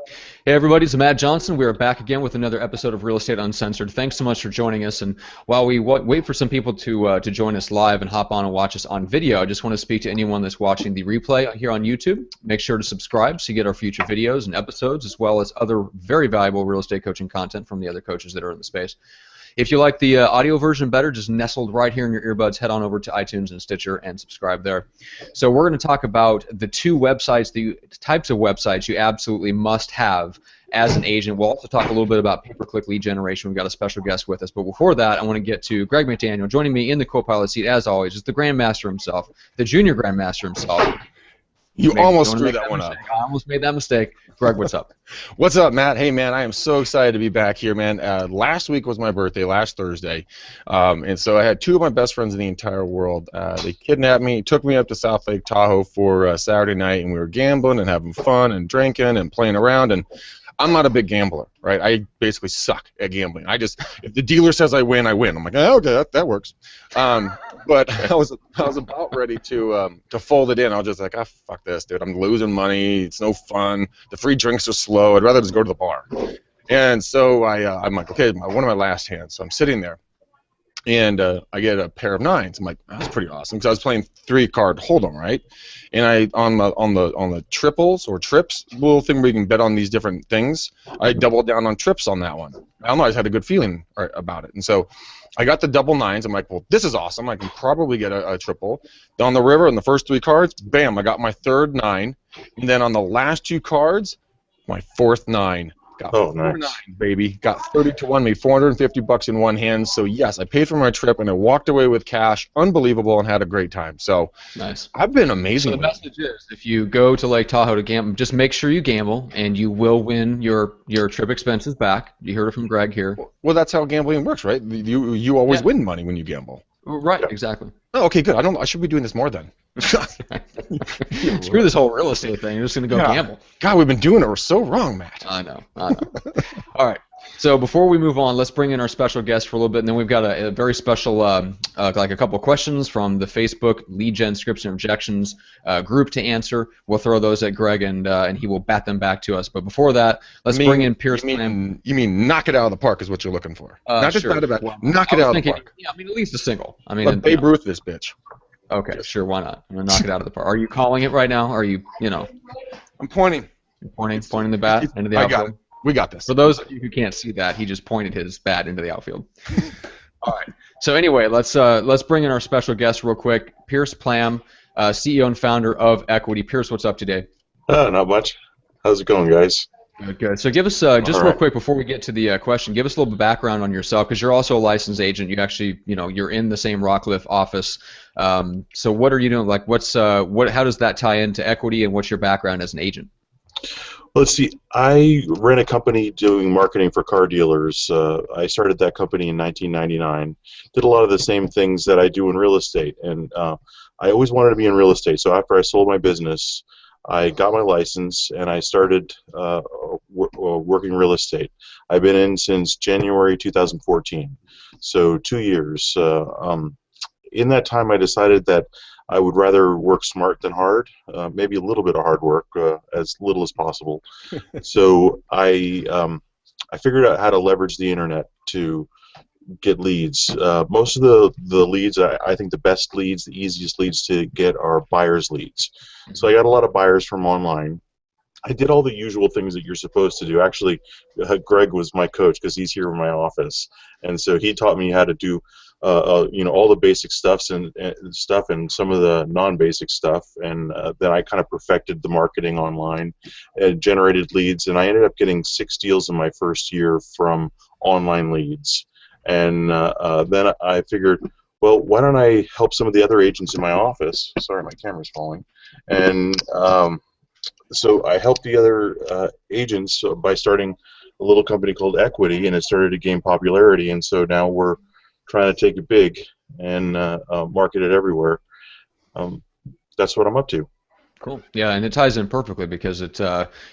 Hey everybody, it's Matt Johnson. We are back again with another episode of Real Estate Uncensored. Thanks so much for joining us. And while we wait for some people to join us live and hop on and watch us on video, I just want to speak to anyone that's watching the replay here on YouTube. Make sure to subscribe so you get our future videos and episodes, as well as other very valuable real estate coaching content from the other coaches that are in the space. If you like the audio version better, just nestled right here in your earbuds, head on over to iTunes and Stitcher and subscribe there. So we're going to talk about the two websites, the types of websites you absolutely must have as an agent. We'll also talk a little bit about pay-per-click lead generation. We've got a special guest with us. But before that, I want to get to Greg McDaniel. Joining me in the co-pilot seat, as always, is the Grandmaster himself, the Junior Grandmaster himself. You almost screwed that one up. I almost made that mistake. Greg, what's up? What's up, Matt? Hey, man, I am so excited to be back here, man. Last week was my birthday, last Thursday, and so I had two of my best friends in the entire world. They kidnapped me, took me up to South Lake Tahoe for Saturday night, and we were gambling and having fun and drinking and playing around, and I'm not a big gambler, right? I basically suck at gambling. If the dealer says I win, I win. I'm like, oh, okay, that works. But I was about ready to fold it in. I was just like, ah, fuck this, dude. I'm losing money. It's no fun. The free drinks are slow. I'd rather just go to the bar. And so I'm like, okay, one of my last hands. So I'm sitting there, and I get a pair of nines. I'm like, that's pretty awesome, because I was playing 3-card hold'em, right? And I on the triples or trips, little thing where you can bet on these different things. I doubled down on trips on that one. I don't know, I just had a good feeling about it, and so I got the double nines. I'm like, well, this is awesome. I can probably get a triple. Down the river, in the first 3 cards, bam, I got my third 9, and then on the last 2 cards, my fourth 9. Got 4-9, baby. Got 30 to 1, made $450 in one hand. So yes, I paid for my trip and I walked away with cash, unbelievable, and had a great time. So nice. I've been amazing. So the message is, if you go to Lake Tahoe to gamble, just make sure you gamble, and you will win your trip expenses back. You heard it from Greg here. Well, that's how gambling works, right? You always win money when you gamble. Right, exactly. Oh, okay, good. I should be doing this more then. Screw this whole real estate thing. You're just going to go gamble. God, we've been doing it so wrong, Matt. I know. All right. So before we move on, let's bring in our special guest for a little bit, and then we've got a very special, like a couple of questions from the Facebook lead gen scripts and objections group to answer. We'll throw those at Greg, and he will bat them back to us. But before that, let's bring in Pierce Plam. You mean knock it out of the park is what you're looking for? Not just bat it back. Knock it out of the park. Yeah, I mean, at least a single. I mean, let Babe Ruth this bitch. Okay, sure, why not? I'm gonna knock it out of the park. Are you calling it right now? Are you, I'm pointing. You're pointing the bat into the outfield? I got it. We got this. For those of you who can't see that, he just pointed his bat into the outfield. All right. So anyway, let's bring in our special guest real quick, Pierce Plam, CEO and founder of Equity. Pierce, what's up today? Not much. How's it going, guys? Good. So give us, just real quick before we get to the question, give us a little bit of background on yourself, because you're also a licensed agent. You actually, you're in the same Rockcliffe office. So what are you doing? Like, how does that tie into Equity, and what's your background as an agent? Well, let's see. I ran a company doing marketing for car dealers. I started that company in 1999. Did a lot of the same things that I do in real estate, and I always wanted to be in real estate. So after I sold my business, I got my license and I started working real estate. I've been in since January 2014, so 2 years. In that time, I decided that I would rather work smart than hard, maybe a little bit of hard work, as little as possible. So I figured out how to leverage the internet to get leads. Most of the leads, I think the best leads, the easiest leads to get are buyers leads. So I got a lot of buyers from online. I did all the usual things that you're supposed to do. Actually, Greg was my coach because he's here in my office, and so he taught me how to do all the basic stuff and some of the non-basic stuff, and then I kind of perfected the marketing online and generated leads, and I ended up getting 6 deals in my first year from online leads. And then I figured, well, why don't I help some of the other agents in my office? Sorry, my camera's falling. And so I helped the other agents by starting a little company called Equity, and it started to gain popularity. And so now we're trying to take it big and market it everywhere. That's what I'm up to. Cool. Yeah, and it ties in perfectly because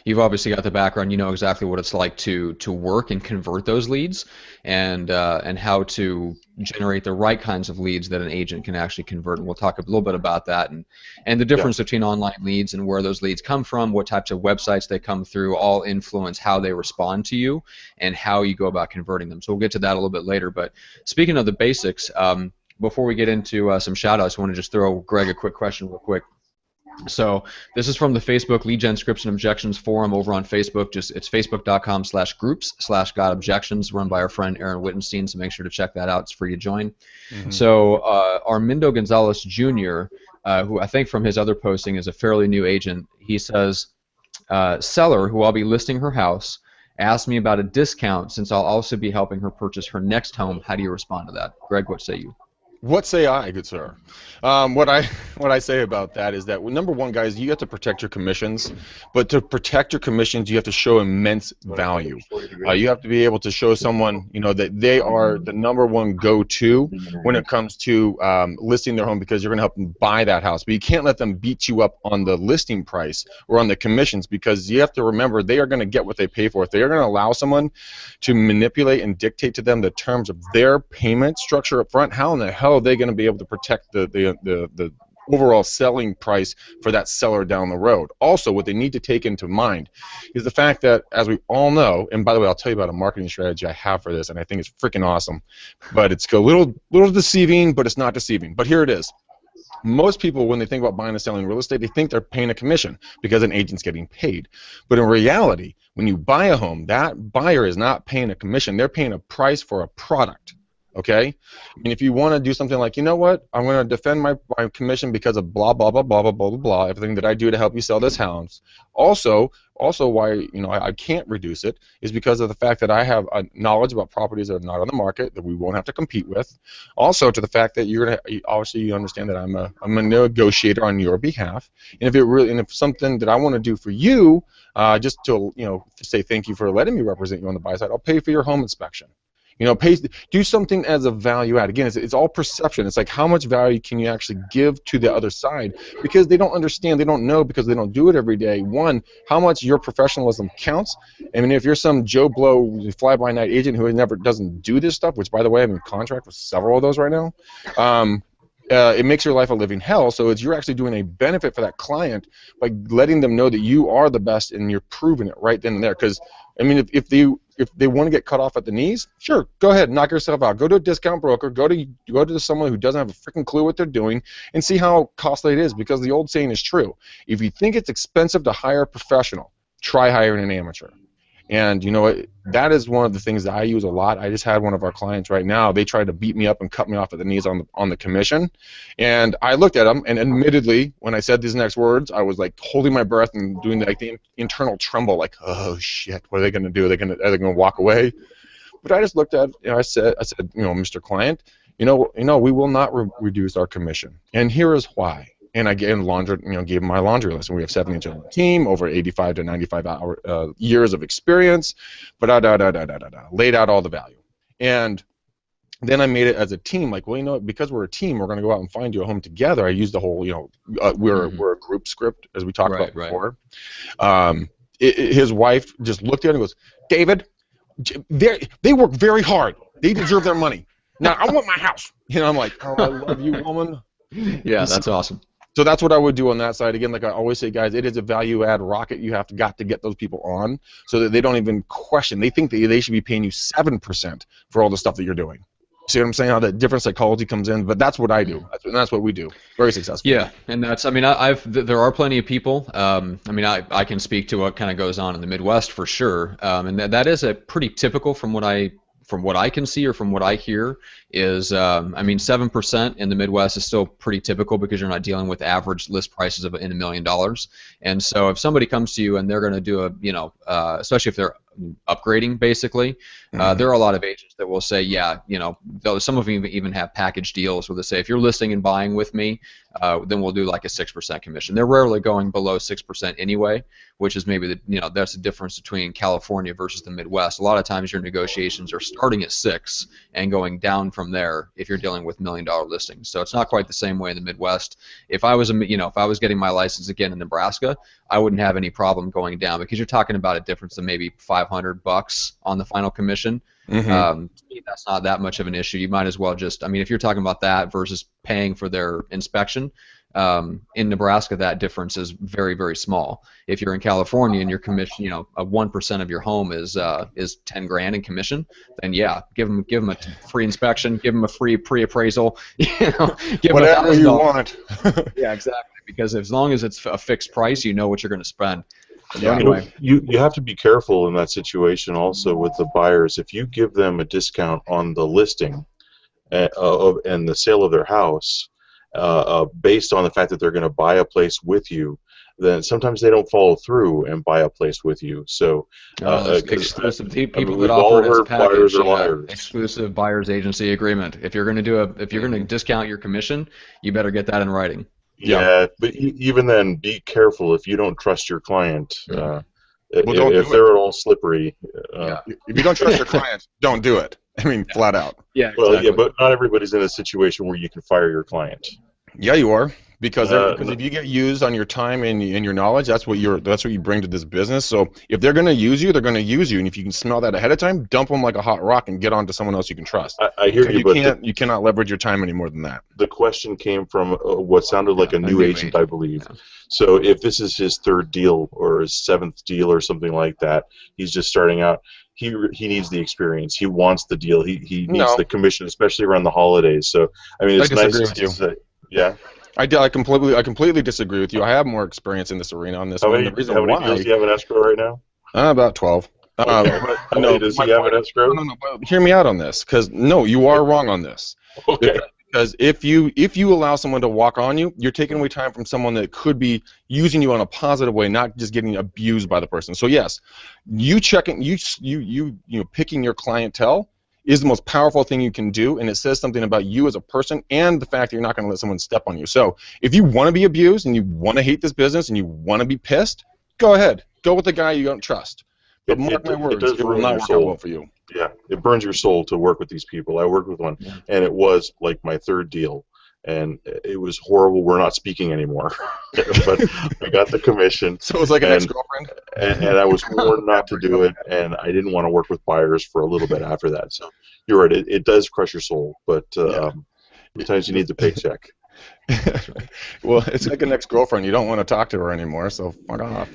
you've obviously got the background. You know exactly what it's like to work and convert those leads, and how to generate the right kinds of leads that an agent can actually convert. And we'll talk a little bit about that, and the Yeah. difference between online leads and where those leads come from, what types of websites they come through, all influence how they respond to you and how you go about converting them. So we'll get to that a little bit later. But speaking of the basics, before we get into some shout outs, I want to just throw Greg a quick question real quick. So this is from the Facebook Lead Gen Scripts and Objections forum over on Facebook. It's facebook.com/groups/gotobjections, run by our friend Aaron Wittenstein. So make sure to check that out. It's free to join. So Armindo Gonzalez Jr., who I think from his other posting is a fairly new agent, he says, seller who I'll be listing her house asked me about a discount since I'll also be helping her purchase her next home. How do you respond to that? Greg, what say you? What say I, good sir? What I say about that is that, well, number one, guys, you have to protect your commissions, but to protect your commissions, you have to show immense value. You have to be able to show someone, that they are the number one go-to when it comes to listing their home, because you're going to help them buy that house. But you can't let them beat you up on the listing price or on the commissions, because you have to remember they are going to get what they pay for. If they are going to allow someone to manipulate and dictate to them the terms of their payment structure up front, how in the hell are they going to be able to protect the overall selling price for that seller down the road? Also, what they need to take into mind is the fact that, as we all know, and by the way, I'll tell you about a marketing strategy I have for this, and I think it's freaking awesome, but it's a little deceiving, but it's not deceiving. But here it is. Most people, when they think about buying and selling real estate, they think they're paying a commission because an agent's getting paid. But in reality, when you buy a home, that buyer is not paying a commission. They're paying a price for a product. Okay? I mean, if you want to do something like, you know what, I'm going to defend my commission because of blah, blah, blah, blah, blah, blah, blah, blah, everything that I do to help you sell this house. Also why, I can't reduce it is because of the fact that I have knowledge about properties that are not on the market that we won't have to compete with. Also, to the fact that obviously you understand that I'm a negotiator on your behalf. And if something that I want to do for you, just to, say thank you for letting me represent you on the buy side, I'll pay for your home inspection. Do something as a value add. Again, it's all perception. It's like, how much value can you actually give to the other side? Because they don't understand, they don't know, because they don't do it every day. One, how much your professionalism counts. I mean, if you're some Joe Blow fly-by-night agent who doesn't do this stuff, which, by the way, I'm in contract with several of those right now, it makes your life a living hell. So you're actually doing a benefit for that client by letting them know that you are the best, and you're proving it right then and there. Because, I mean, if they want to get cut off at the knees, sure, go ahead, knock yourself out. Go to a discount broker. Go to someone who doesn't have a freaking clue what they're doing, and see how costly it is. Because the old saying is true: if you think it's expensive to hire a professional, try hiring an amateur. And that is one of the things that I use a lot. I just had one of our clients right now. They tried to beat me up and cut me off at the knees on the commission, and I looked at them, and admittedly, when I said these next words, I was like holding my breath and doing like the internal tremble, like, oh shit, what are they going to do? Are they going to walk away? But I just looked at it, and I said, Mr. Client, we will not reduce our commission, and here is why. And I gave him my laundry list. And we have 7 agents on the team, over 85 to 95 years of experience, but laid out all the value. And then I made it as a team, like, well, because we're a team, we're going to go out and find you a home together. I used the whole, we're a group script, as we talked about before. His wife just looked at it and goes, David, they work very hard. They deserve their money. Now, I want my house. I'm like, oh, I love you, woman. Yeah, that's awesome. So that's what I would do on that side. Again, like I always say, guys, it is a value-add rocket. You have got to get those people on so that they don't even question. They think that they should be paying you 7% for all the stuff that you're doing. See what I'm saying? How that different psychology comes in. But that's what I do. That's what we do. Very successful. Yeah, and that's. I mean, there are plenty of people. I can speak to what kind of goes on in the Midwest for sure. And that is a pretty typical from what I can see or from what I hear is, 7% in the Midwest is still pretty typical because you're not dealing with average list prices in $1 million. And so if somebody comes to you and they're going to do especially if they're upgrading basically. There are a lot of agents that will say, yeah, some of them even have package deals where they say, if you're listing and buying with me, then we'll do like a 6% commission. They're rarely going below 6% anyway, which is maybe that's the difference between California versus the Midwest. A lot of times your negotiations are starting at 6 and going down from there if you're dealing with $1 million listings. So it's not quite the same way in the Midwest. If I was if I was getting my license again in Nebraska, I wouldn't have any problem going down, because you're talking about a difference of maybe $500 on the final commission. To me, that's not that much of an issue. You might as well just, if you're talking about that versus paying for their inspection, in Nebraska that difference is very, very small. If you're in California and your commission, 1% of your home is $10,000 in commission, then yeah, give them a free inspection, give them a free pre-appraisal, give whatever them you want. Yeah, exactly. Because as long as it's a fixed price, you know what you're going to spend. So Yeah, anyway, you have to be careful in that situation also with the buyers. If you give them a discount on the listing and the sale of their house based on the fact that they're going to buy a place with you, then sometimes they don't follow through and buy a place with you. So exclusive people we've that all offer it as a heard buyers package, are liars. exclusive buyer's agency agreement. If you're going to discount your commission, you better get that in writing. Yeah, but even then, be careful if you don't trust your client. If they're at all slippery. If you don't trust your client, don't do it. Flat out. Yeah. Well, Exactly. yeah, but not everybody's in a situation where you can fire your client. Yeah, you are. Because if you get used on your time and your knowledge, that's what you bring to this business. So if they're going to use you, they're going to use you, and if you can smell that ahead of time, dump them like a hot rock and get on to someone else you can trust. I hear you, but you cannot leverage your time any more than that. The question came from what sounded like a new agent, I believe. Yeah. So if this is his 3rd deal or his 7th deal or something like that, he's just starting out. He needs the experience. He wants the deal. He needs the commission, especially around the holidays. So it's nice to say, yeah. I completely disagree with you. I have more experience in this arena on this one. How many deals do you have in escrow right now? About 12. How many does he have in escrow? No, hear me out on this, because no, you are wrong on this. Okay. Because if you allow someone to walk on you, you're taking away time from someone that could be using you in a positive way, not just getting abused by the person. So yes, picking your clientele is the most powerful thing you can do, and it says something about you as a person and the fact that you're not going to let someone step on you. So if you want to be abused and you want to hate this business and you want to be pissed, go ahead. Go with the guy you don't trust. But mark my words, it will not work out well for you. Yeah, it burns your soul to work with these people. I worked with one, and it was like my 3rd deal, and it was horrible. We're not speaking anymore, but I got the commission. So it was like an ex-girlfriend? And I was warned not to do it, and I didn't want to work with buyers for a little bit after that. So you're right, it does crush your soul, but sometimes you need the paycheck. Well, it's like an ex-girlfriend. You don't want to talk to her anymore, so fuck off.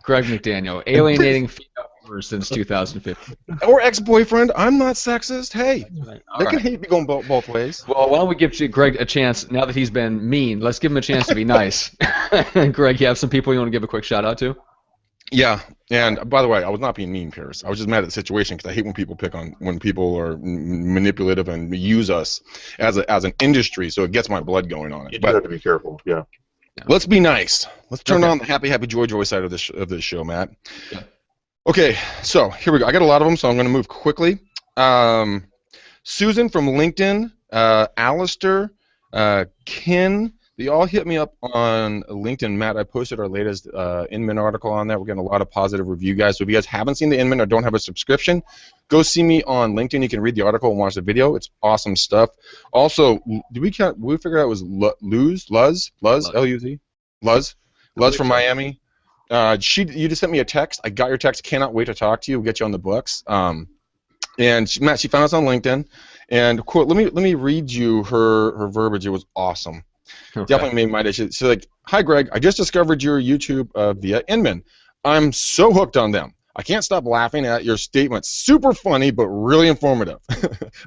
Greg McDaniel, alienating female viewers since 2015. Or ex-boyfriend. I'm not sexist. Hey, they can hate me going both ways. Well, why don't we give Greg a chance, now that he's been mean, let's give him a chance to be nice. Greg, you have some people you want to give a quick shout out to? Yeah, and by the way, I was not being mean, Pierce. I was just mad at the situation because I hate when people are manipulative and use us as an industry, so it gets my blood going on it. You do have to be careful, yeah. Let's be nice. Let's turn on the happy joy side of this show, Matt. Yeah. Okay, so here we go. I got a lot of them, so I'm going to move quickly. Susan from LinkedIn, Alistair, Ken, they all hit me up on LinkedIn. Matt, I posted our latest Inman article on that. We're getting a lot of positive review, guys. So if you guys haven't seen the Inman or don't have a subscription, go see me on LinkedIn. You can read the article and watch the video. It's awesome stuff. Also, we figure out it was Luz, L-U-Z? Luz from Miami. You just sent me a text. I got your text. Cannot wait to talk to you. We'll get you on the books. And Matt, she found us on LinkedIn. And quote, let me read you her verbiage. It was awesome. Okay. Definitely made my day. She's like, "Hi, Greg. I just discovered your YouTube via Inman. I'm so hooked on them. I can't stop laughing at your statements. Super funny, but really informative.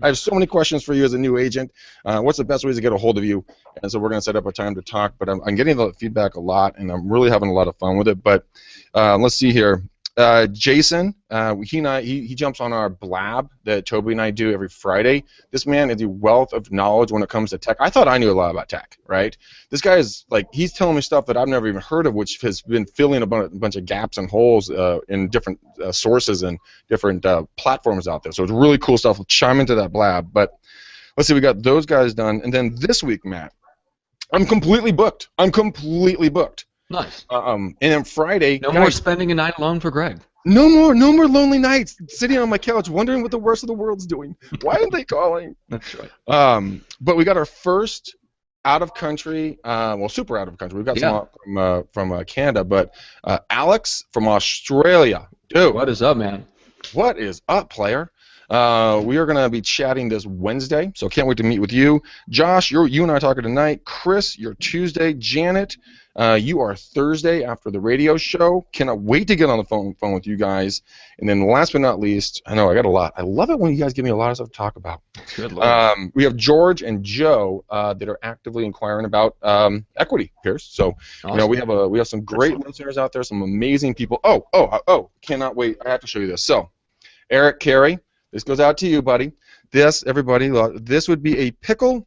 I have so many questions for you as a new agent. What's the best ways to get a hold of you?" And so we're going to set up a time to talk. But I'm getting the feedback a lot, and I'm really having a lot of fun with it. But let's see here. Jason, he jumps on our blab that Toby and I do every Friday. This man is a wealth of knowledge when it comes to tech. I thought I knew a lot about tech, right? This guy is like, he's telling me stuff that I've never even heard of, which has been filling a bunch of gaps and holes in different sources and different platforms out there. So it's really cool stuff. We'll chime into that blab. But let's see, we got those guys done, and then this week, Matt, I'm completely booked. Nice. And then Friday, no more spending a night alone for Greg. No more lonely nights sitting on my couch wondering what the rest of the world's doing. Why aren't they calling? That's right. But we got our first out of country, super out of country. We've got some from Canada, but Alex from Australia. Dude, what is up, man? What is up, player? We are going to be chatting this Wednesday, so can't wait to meet with you. Josh, you and I are talking tonight. Chris, you're Tuesday. Janet, you are Thursday after the radio show. Cannot wait to get on the phone with you guys. And then last but not least, I know I got a lot. I love it when you guys give me a lot of stuff to talk about. Good luck. We have George and Joe that are actively inquiring about equity, Pierce. So awesome. We have some great listeners out there, some amazing people. Oh, cannot wait. I have to show you this. So, Eric Carey, this goes out to you, buddy. This, everybody, this would be a pickle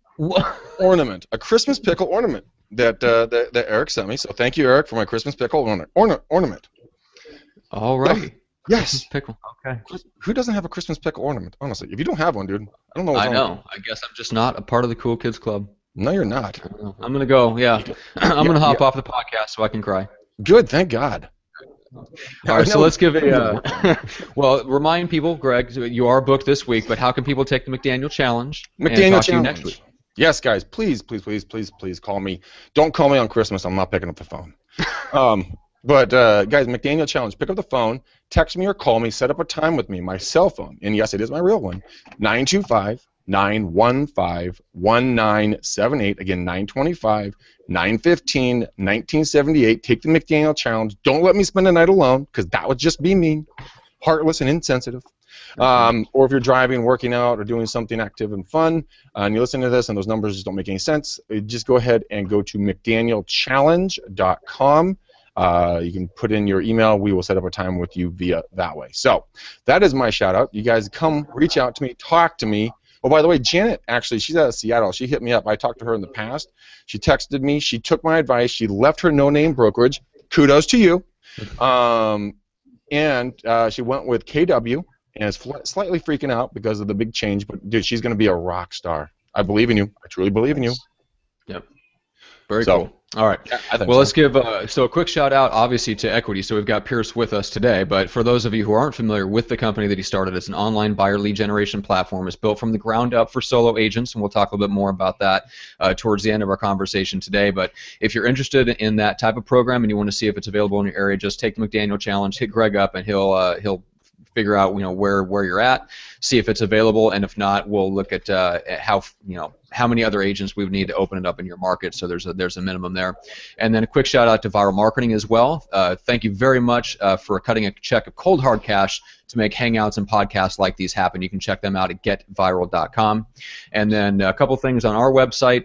ornament, a Christmas pickle ornament that Eric sent me. So thank you, Eric, for my Christmas pickle ornament. All right. Yes. Pickle. Okay. Who doesn't have a Christmas pickle ornament? Honestly, if you don't have one, dude, I don't know. I know. I guess I'm just not a part of the cool kids club. No, you're not. I'm gonna go. Yeah. I'm gonna hop off the podcast so I can cry. Good. Thank God. All right, so let's give a well, remind people, Greg, you are booked this week, but how can people take the McDaniel Challenge and talk to you next week? Yes, guys, please call me. Don't call me on Christmas. I'm not picking up the phone. But guys, McDaniel Challenge, pick up the phone, text me or call me, set up a time with me, my cell phone, and yes, it is my real one, 925-915-1978, again, 925-915-1978. Take the McDaniel Challenge. Don't let me spend a night alone, because that would just be mean, heartless, and insensitive. Or if you're driving, working out, or doing something active and fun, and you listen to this and those numbers just don't make any sense, just go ahead and go to McDanielChallenge.com. You can put in your email. We will set up a time with you via that way. So that is my shout out. You guys come, reach out to me, talk to me. Oh, by the way, Janet, actually, she's out of Seattle. She hit me up. I talked to her in the past. She texted me. She took my advice. She left her no-name brokerage. Kudos to you. And she went with KW and is slightly freaking out because of the big change. But, dude, she's going to be a rock star. I believe in you. I truly believe in you. Yep. Very cool. All right. Yeah, well, let's give a quick shout out, obviously, to Equity. So we've got Pierce with us today. But for those of you who aren't familiar with the company that he started, it's an online buyer lead generation platform. It's built from the ground up for solo agents, and we'll talk a little bit more about that towards the end of our conversation today. But if you're interested in that type of program and you want to see if it's available in your area, just take the McDaniel Challenge, hit Greg up, and he'll figure out where you're at, see if it's available, and if not, we'll look at how many other agents we would need to open it up in your market. So there's a minimum there. And then a quick shout out to Viral Marketing as well. Thank you very much for cutting a check of cold hard cash to make hangouts and podcasts like these happen. You can check them out at getviral.com. And then a couple things on our website.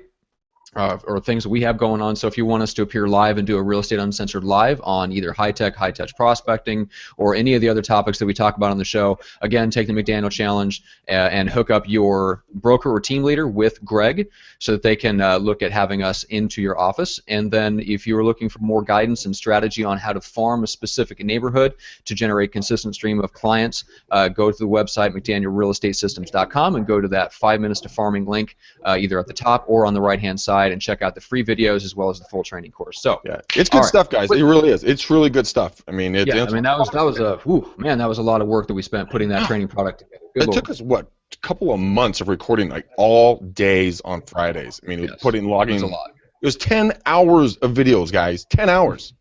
Or things that we have going on. So if you want us to appear live and do a Real Estate Uncensored live on either high-touch prospecting, or any of the other topics that we talk about on the show, again, take the McDaniel Challenge and hook up your broker or team leader with Greg so that they can look at having us into your office. And then if you are looking for more guidance and strategy on how to farm a specific neighborhood to generate a consistent stream of clients, go to the website McDanielRealEstateSystems.com and go to that 5 minutes to farming link either at the top or on the right-hand side, and check out the free videos as well as the full training course. So yeah, it's good stuff, guys. It really is. It's really good stuff. I mean, that was a lot of work that we spent putting that training product together. It took us a couple of months of recording, like all days on Fridays. I mean, it was logging. It was a lot. It was 10 hours of videos, guys. 10 hours.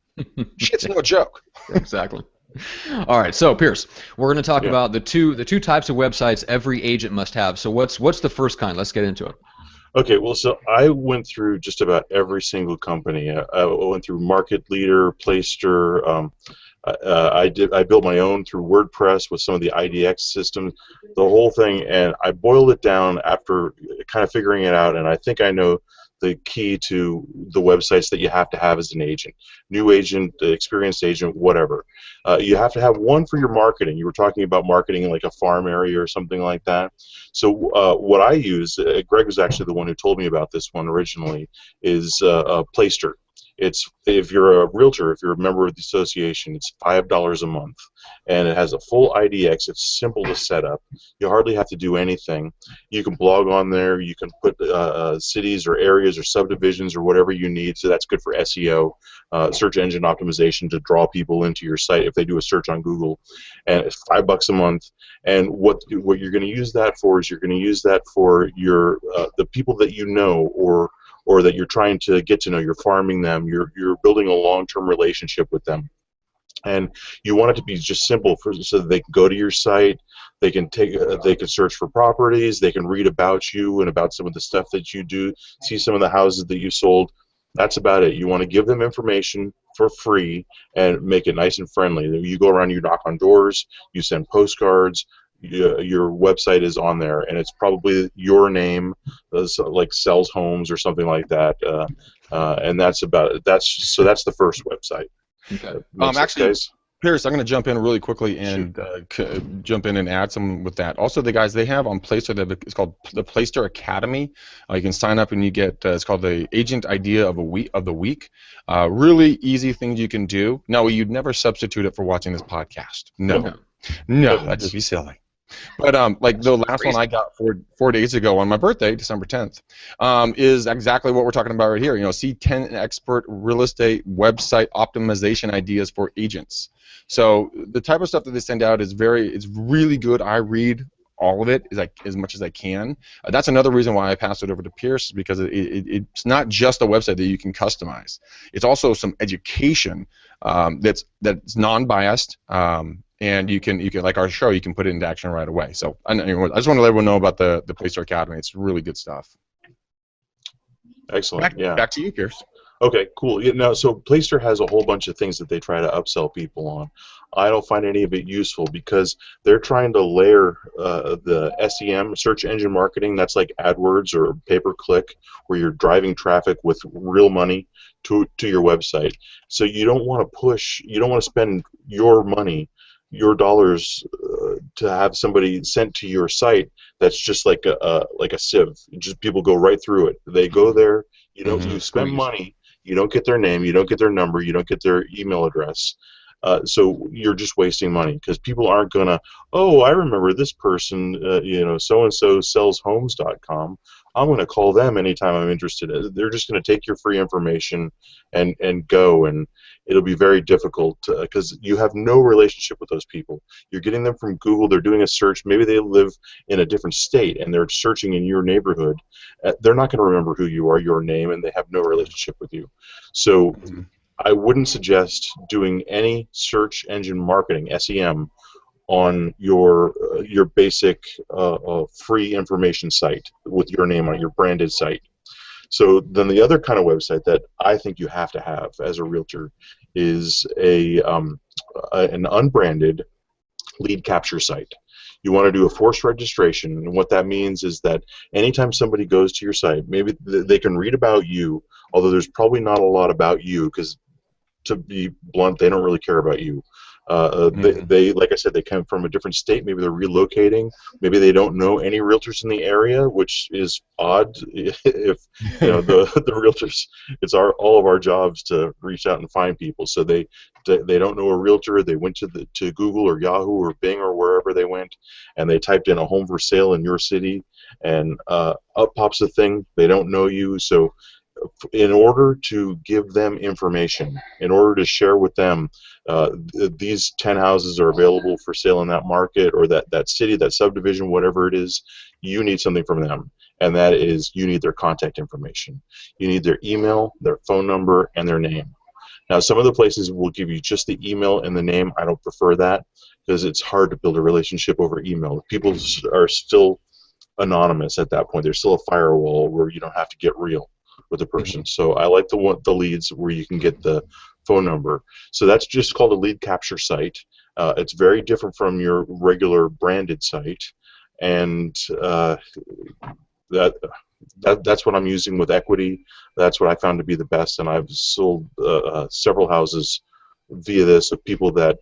Shit's no joke. Exactly. All right, so Pierce, we're going to talk about the two types of websites every agent must have. So what's the first kind? Let's get into it. Okay, well, so I went through just about every single company. I went through Market Leader, Playster. I built my own through WordPress with some of the IDX systems, the whole thing, and I boiled it down after kind of figuring it out. And I think I know the key to the websites that you have to have as an agent. New agent, experienced agent, whatever. You have to have one for your marketing. You were talking about marketing in like a farm area or something like that. So what I use, Greg was actually the one who told me about this one originally, is Playster. It's, if you're a realtor, if you're a member of the association, it's $5 a month, and it has a full IDX. It's simple to set up. You hardly have to do anything. You can blog on there. You can put cities or areas or subdivisions or whatever you need. So that's good for SEO, search engine optimization, to draw people into your site if they do a search on Google. And it's $5 a month. And what you're going to use that for is you're going to use that for your the people that you know, or that you're trying to get to know. You're farming them. You're building a long-term relationship with them. And you want it to be just simple so that they can go to your site, they can search for properties, they can read about you and about some of the stuff that you do, see some of the houses that you sold. That's about it. You want to give them information for free and make it nice and friendly. You go around, you knock on doors, you send postcards. Your website is on there, and it's probably your name, like Sells Homes or something like that, and that's about it. That's the first website. Okay. Actually, Pierce, I'm going to jump in really quickly and jump in and add some with that. Also, the guys, they have on Playster, it's called the Playster Academy. You can sign up and you get it's called the Agent Idea of the Week. Really easy things you can do. No, you'd never substitute it for watching this podcast. No, that'd just be silly. But like the last one I got 4 days ago on my birthday, December 10th, is exactly what we're talking about right here. You know, see 10 expert real estate website optimization ideas for agents. So the type of stuff that they send out is it's really good. I read all of it as much as I can. That's another reason why I passed it over to Pierce, because it's not just a website that you can customize. It's also some education that's non-biased. And you can, like our show, you can put it into action right away. So I just want to let everyone know about the Playster Academy. It's really good stuff. Excellent. Back to you, Pierce. Okay, cool. Yeah, now, so Playster has a whole bunch of things that they try to upsell people on. I don't find any of it useful because they're trying to layer the SEM, search engine marketing. That's like AdWords or pay-per-click, where you're driving traffic with real money to your website. So you don't want to spend your money, your dollars, to have somebody sent to your site that's just like a sieve. Just people go right through it. They go there. You spend money. You don't get their name. You don't get their number. You don't get their email address. So you're just wasting money, because people aren't gonna. Oh, I remember this person. So and so sells homes.com. I'm going to call them anytime I'm interested. They're just going to take your free information and go, and it'll be very difficult because you have no relationship with those people. You're getting them from Google. They're doing a search. Maybe they live in a different state and they're searching in your neighborhood. They're not going to remember who you are, your name, and they have no relationship with you. So I wouldn't suggest doing any search engine marketing, SEM, on your basic free information site with your name on it, your branded site. So then the other kind of website that I think you have to have as a realtor is an unbranded lead capture site. You want to do a forced registration, and what that means is that anytime somebody goes to your site, maybe they can read about you, although there's probably not a lot about you, because to be blunt, they don't really care about you. They, like I said, they come from a different state. Maybe they're relocating. Maybe they don't know any realtors in the area, which is odd. If the realtors, it's all of our jobs to reach out and find people. So they don't know a realtor. They went to Google or Yahoo or Bing or wherever they went, and they typed in a home for sale in your city, and up pops the thing. They don't know you, so in order to give them information, in order to share with them, these 10 houses are available for sale in that market or that city, that subdivision, whatever it is, you need something from them. And that is, you need their contact information. You need their email, their phone number, and their name. Now, some of the places will give you just the email and the name. I don't prefer that because it's hard to build a relationship over email. People are still anonymous at that point. There's still a firewall where you don't have to get real with a person. So I like the leads where you can get the phone number. So that's just called a lead capture site. It's very different from your regular branded site, and that's what I'm using with equity. That's what I found to be the best, and I've sold several houses via this of people that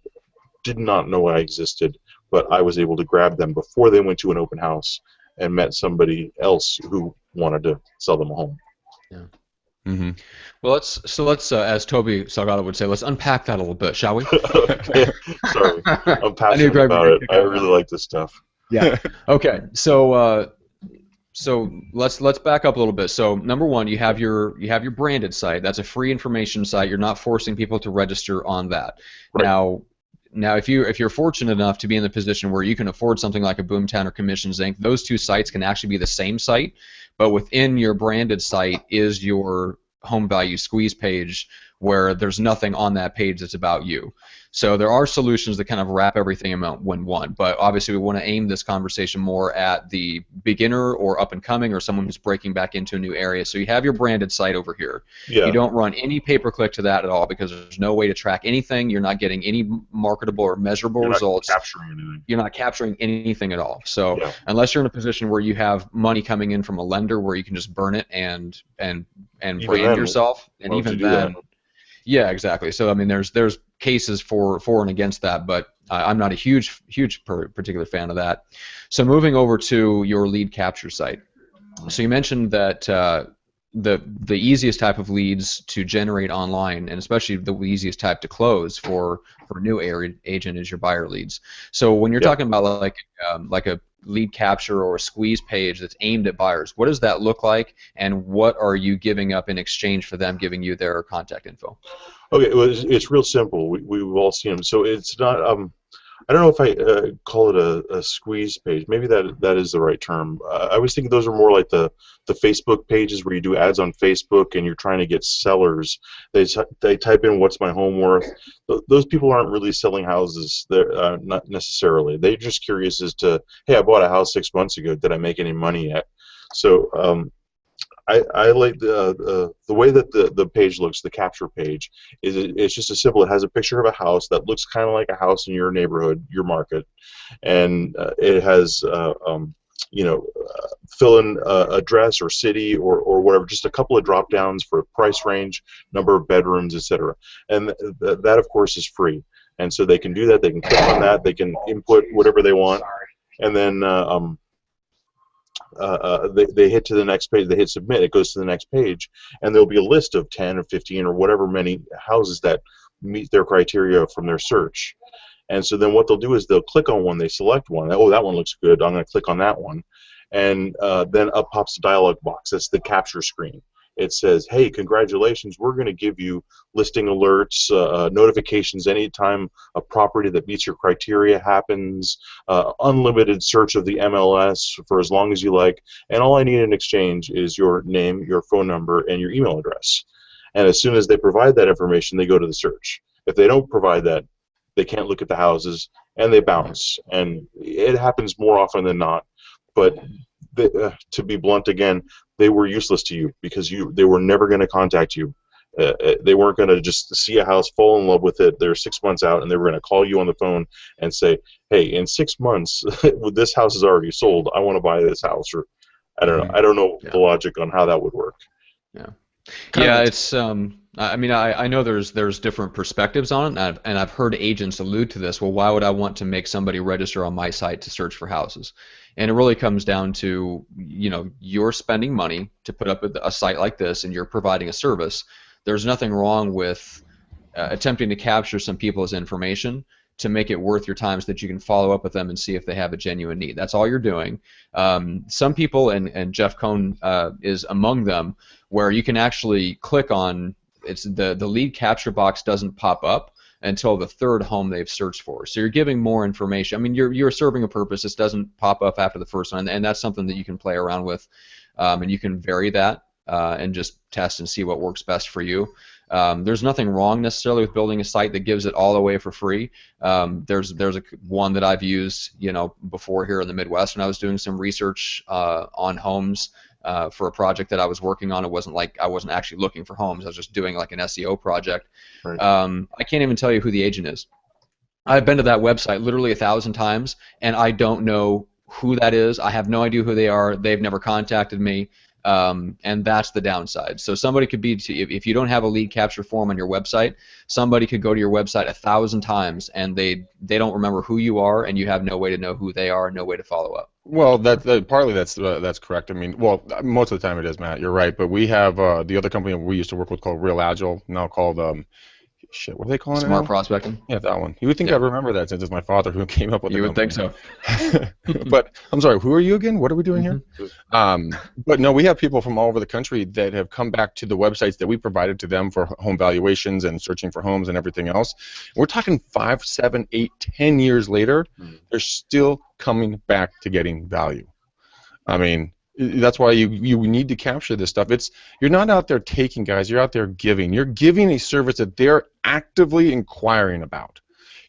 did not know I existed, but I was able to grab them before they went to an open house and met somebody else who wanted to sell them a home. Yeah. Mm-hmm. Well, let's as Toby Salgado would say, let's unpack that a little bit, shall we? Okay. Sorry, I'm I knew passionate Greg would about get a it. kick I out of really that. like this stuff. Yeah. Okay. So let's back up a little bit. So number one, you have your branded site. That's a free information site. You're not forcing people to register on that. Right. Now, if you're fortunate enough to be in the position where you can afford something like a Boomtown or Commissions Inc., those two sites can actually be the same site, but within your branded site is your home value squeeze page, where there's nothing on that page that's about you. So there are solutions that kind of wrap everything in one, but obviously we want to aim this conversation more at the beginner or up and coming or someone who's breaking back into a new area. So you have your branded site over here. Yeah. You don't run any pay-per-click to that at all because there's no way to track anything. You're not getting any marketable or measurable results. You're not capturing anything. You're not capturing anything at all. So Yeah. unless you're in a position where you have money coming in from a lender where you can just burn it and brand yourself, and even then, yeah, exactly. So I mean, there's cases for and against that, but I'm not a huge particular fan of that. So moving over to your lead capture site. So you mentioned that the easiest type of leads to generate online, and especially the easiest type to close for a new agent, is your buyer leads. So when you're talking about like a lead capture or a squeeze page that's aimed at buyers, what does that look like, and what are you giving up in exchange for them giving you their contact info? Okay, well, it's real simple. We've all seen them. So it's not. I don't know if I call it a squeeze page. Maybe that is the right term. I was thinking those are more like the Facebook pages where you do ads on Facebook and you're trying to get sellers. They type in what's my home worth. Those people aren't really selling houses. They're not necessarily. They're just curious as to, hey, I bought a house 6 months ago. Did I make any money yet? So I like the way that the page looks, the capture page, it's just as simple. It has a picture of a house that looks kind of like a house in your neighborhood, your market, and it has fill in address or city or whatever, just a couple of drop downs for price range, number of bedrooms, etc. And that of course is free, and so they can do that. They can click on that. They can input whatever they want, and then they hit to the next page. They hit submit. It goes to the next page, and there'll be a list of 10 or 15 or whatever many houses that meet their criteria from their search. And so then what they'll do is they'll click on one. They select one. Oh, that one looks good. I'm going to click on that one, and then up pops the dialog box. That's the capture screen. It says, hey, congratulations, we're going to give you listing alerts, notifications anytime a property that meets your criteria happens, unlimited search of the MLS for as long as you like, and all I need in exchange is your name, your phone number, and your email address. And as soon as they provide that information, they go to the search. If they don't provide that, they can't look at the houses, and they bounce. And it happens more often than not, but to be blunt again, they were useless to you because they were never going to contact you. They weren't going to just see a house, fall in love with it. They're 6 months out, and they were going to call you on the phone and say, hey, in 6 months, this house is already sold. I want to buy this house. Or I don't know. I don't know the logic on how that would work. Yeah. Yeah, it's I mean, I know there's different perspectives on it, and I've heard agents allude to this. Well, why would I want to make somebody register on my site to search for houses? And it really comes down to, you're spending money to put up a site like this, and you're providing a service. There's nothing wrong with attempting to capture some people's information to make it worth your time so that you can follow up with them and see if they have a genuine need. That's all you're doing. Some people, and Jeff Cohn is among them, where you can actually click on the lead capture box doesn't pop up until the third home they've searched for. So you're giving more information. I mean, you're serving a purpose. This doesn't pop up after the first one, and that's something that you can play around with, and you can vary that and just test and see what works best for you. There's nothing wrong necessarily with building a site that gives it all away for free. There's one that I've used before here in the Midwest when I was doing some research on homes for a project that I was working on. It wasn't like I wasn't actually looking for homes. I was just doing like an SEO project. Right. I can't even tell you who the agent is. I've been to that website literally 1,000 times, and I don't know who that is. I have no idea who they are. They've never contacted me. and that's the downside. So somebody could be, if you don't have a lead capture form on your website, somebody could go to your website 1,000 times and they don't remember who you are, and you have no way to know who they are, no way to follow up. Well, partly that's correct. I mean, well, most of the time it is, Matt. You're right. But we have the other company we used to work with called Real Agile, now called shit. What are they calling it Smart now? prospecting. Yeah, that one. You would think I'd remember that since it's my father who came up with it. You would think so. But I'm sorry. Who are you again? What are we doing here? But no, we have people from all over the country that have come back to the websites that we provided to them for home valuations and searching for homes and everything else. We're talking 5, 7, 8, 10 years later. They're still coming back to getting value. I mean, that's why you need to capture this stuff. You're not out there taking, guys. You're out there giving. You're giving a service that they're actively inquiring about.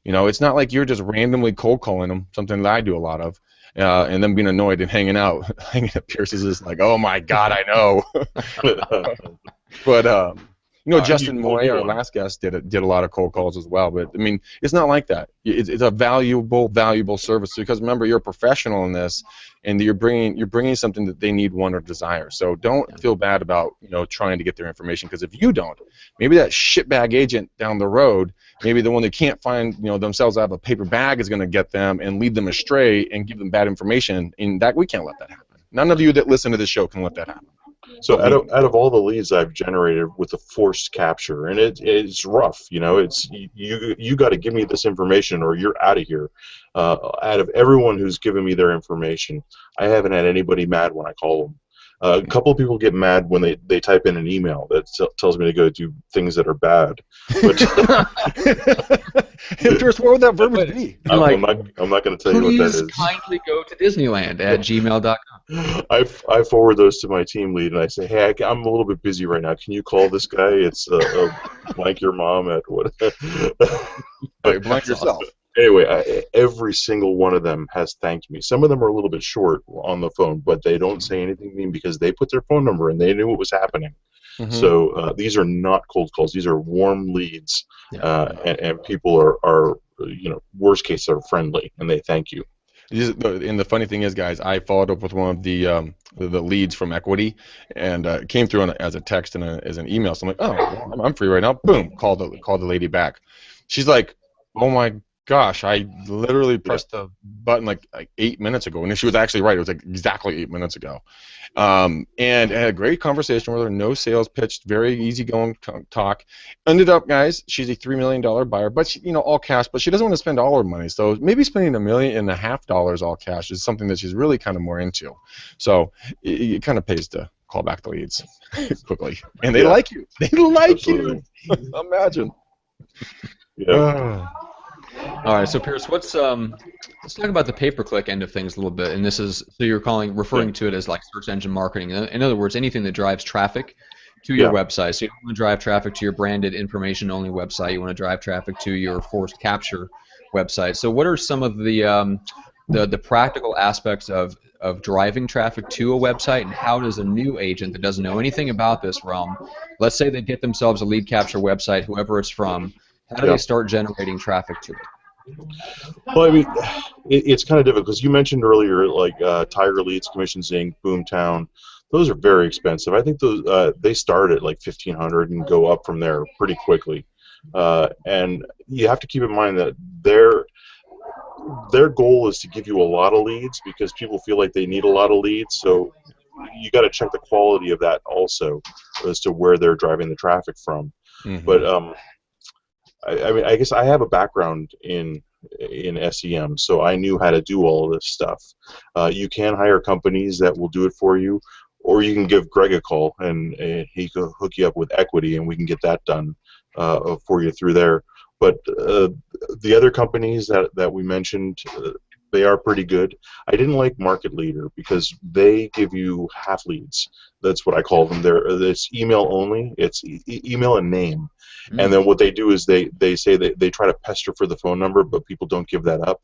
You know, it's not like you're just randomly cold calling them, something that I do a lot of, and then being annoyed and hanging at Pierce's is like, oh my God, I know. But you know, Justin Moy, our last guest, did a lot of cold calls as well. But I mean, it's not like that. It's a valuable service, because remember, you're a professional in this, and you're bringing something that they need, want, or desire. So don't feel bad about, you know, trying to get their information, because if you don't, maybe that shitbag agent down the road, maybe the one that can't find, you know, themselves out of a paper bag is going to get them and lead them astray and give them bad information. And that we can't let that happen. None of you that listen to this show can let that happen. So out of all the leads I've generated with the forced capture, and it's rough, you know, it's you got to give me this information or you're out of here. Out of everyone who's given me their information, I haven't had anybody mad when I call them. A couple of people get mad when they type in an email that tells me to go do things that are bad. But Pierce, what would that verbiage be? I'm not going to tell you what that is. Please kindly go to Disneyland at gmail.com. I forward those to my team lead, and I say, hey, I'm a little bit busy right now. Can you call this guy? It's blank your mom at what? Right, blank yourself. Anyway, every single one of them has thanked me. Some of them are a little bit short on the phone, but they don't say anything to me because they put their phone number and they knew what was happening. So these are not cold calls; these are warm leads, and people are you know, worst case are friendly and they thank you. And the funny thing is, guys, I followed up with one of the leads from Equity, and it came through as a text and as an email. So I'm like, oh, well, I'm free right now. Boom, call the lady back. She's like, oh my gosh, I literally pressed the button like 8 minutes ago, and she was actually right. It was like exactly 8 minutes ago. And I had a great conversation with her, no sales pitch, very easygoing talk. Ended up, guys, she's a $3 million buyer, but she, you know, all cash, but she doesn't want to spend all her money. So maybe spending $1.5 million all cash is something that she's really kind of more into. So it kind of pays to call back the leads quickly. And they like you. They like Absolutely. You. Imagine. Yeah. All right, so Pierce, let's talk about the pay-per-click end of things a little bit. And this is, so you're referring to it as like search engine marketing. In other words, anything that drives traffic to your website. So you don't want to drive traffic to your branded information-only website. You want to drive traffic to your forced capture website. So what are some of the practical aspects of driving traffic to a website, and how does a new agent that doesn't know anything about this realm, let's say they get themselves a lead capture website, whoever it's from, how do they start generating traffic to it? Well, I mean, it's kind of difficult because you mentioned earlier, like Tiger Leads, Commissions Inc., Boomtown. Those are very expensive. I think those they start at like $1,500 and go up from there pretty quickly. And you have to keep in mind that their goal is to give you a lot of leads because people feel like they need a lot of leads. So you got to check the quality of that also as to where they're driving the traffic from. But I mean, I guess I have a background in SEM, so I knew how to do all of this stuff. You can hire companies that will do it for you, or you can give Greg a call, and he can hook you up with Equity, and we can get that done for you through there. But the other companies that we mentioned, they are pretty good. I didn't like Market Leader because they give you half leads. That's what I call them. It's email only. It's email and name. And then what they do is they say that they try to pester for the phone number, but people don't give that up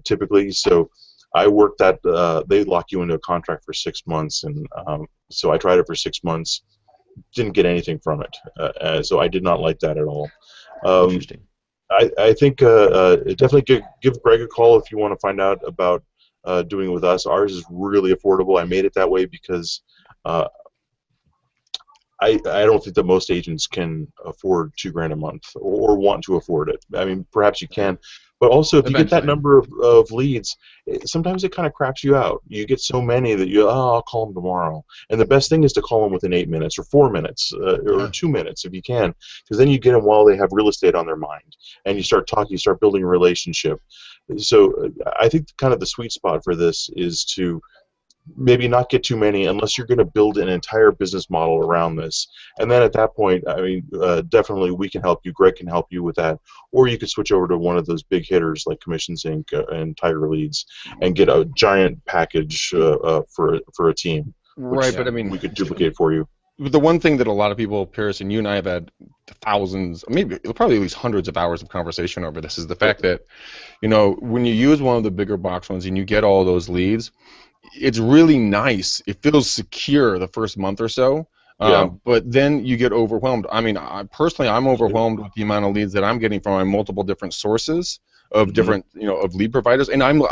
typically. So I worked that. They lock you into a contract for 6 months, and so I tried it for 6 months. Didn't get anything from it. So I did not like that at all. Interesting. I think definitely give Greg a call if you want to find out about doing it with us. Ours is really affordable. I made it that way because I don't think that most agents can afford $2,000 a month or want to afford it. I mean, perhaps you can, but also if you get that number of leads, sometimes it kind of craps you out. You get so many that I'll call them tomorrow. And the best thing is to call them within 8 minutes or 4 minutes or 2 minutes if you can, because then you get them while they have real estate on their mind, and you start talking, you start building a relationship. So I think kind of the sweet spot for this is to maybe not get too many unless you're going to build an entire business model around this. And then at that point, I mean, definitely we can help you. Greg can help you with that. Or you could switch over to one of those big hitters like Commissions Inc. And Tiger Leads and get a giant package for a team. Right, but I mean, we could duplicate for you. The one thing that a lot of people, Pierce, and you and I have had thousands, maybe probably at least hundreds of hours of conversation over this, is the fact that, when you use one of the bigger box ones and you get all those leads, it's really nice. It feels secure the first month or so, but then you get overwhelmed. I mean, personally, I'm overwhelmed with the amount of leads that I'm getting from my multiple different sources of different, of lead providers, and I'm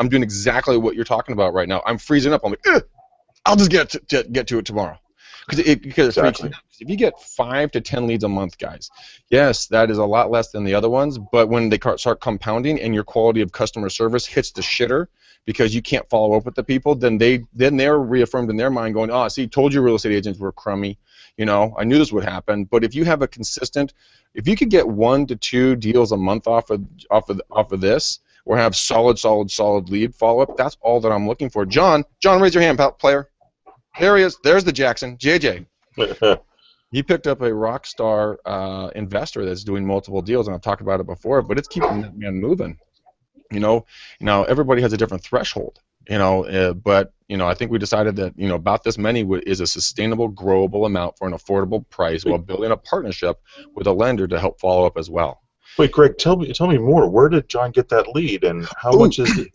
doing exactly what you're talking about right now. I'm freezing up. I'm like, I'll just get to it tomorrow. Because exactly. If you get 5 to 10 leads a month, guys, yes, that is a lot less than the other ones. But when they start compounding and your quality of customer service hits the shitter because you can't follow up with the people, then they're reaffirmed in their mind, going, see, told you real estate agents were crummy. I knew this would happen. But if you have a consistent, if you could get 1 to 2 deals a month off of this, or have solid lead follow up, that's all that I'm looking for. John, raise your hand, player. There he is. There's the Jackson, JJ. He picked up a rock star investor that's doing multiple deals, and I've talked about it before, but it's keeping that man moving. Now everybody has a different threshold, but I think we decided that about this many is a sustainable, growable amount for an affordable price while building a partnership with a lender to help follow up as well. Wait, Greg, tell me more. Where did John get that lead, and how much is it,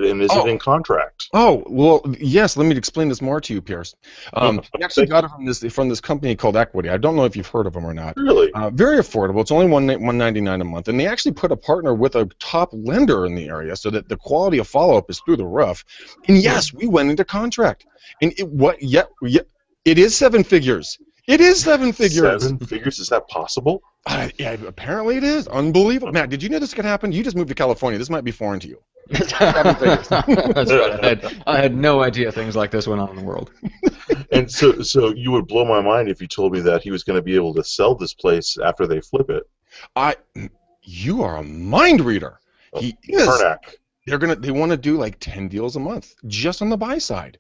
and is it in contract? Oh, well, yes. Let me explain this more to you, Pierce. We actually got it from this company called Equity. I don't know if you've heard of them or not. Really? Very affordable. It's only $199 a month, and they actually put a partner with a top lender in the area, so that the quality of follow-up is through the roof. And yes, we went into contract, and it is 7 figures. It is 7 figures. 7 figures? Is that possible? Yeah, apparently it is. Unbelievable. Matt, did you know this could happen? You just moved to California. This might be foreign to you. 7 figures. That's right. I had no idea things like this went on in the world. And so you would blow my mind if you told me that he was going to be able to sell this place after they flip it. You are a mind reader. He is. Karnak. They want to do like 10 deals a month just on the buy side.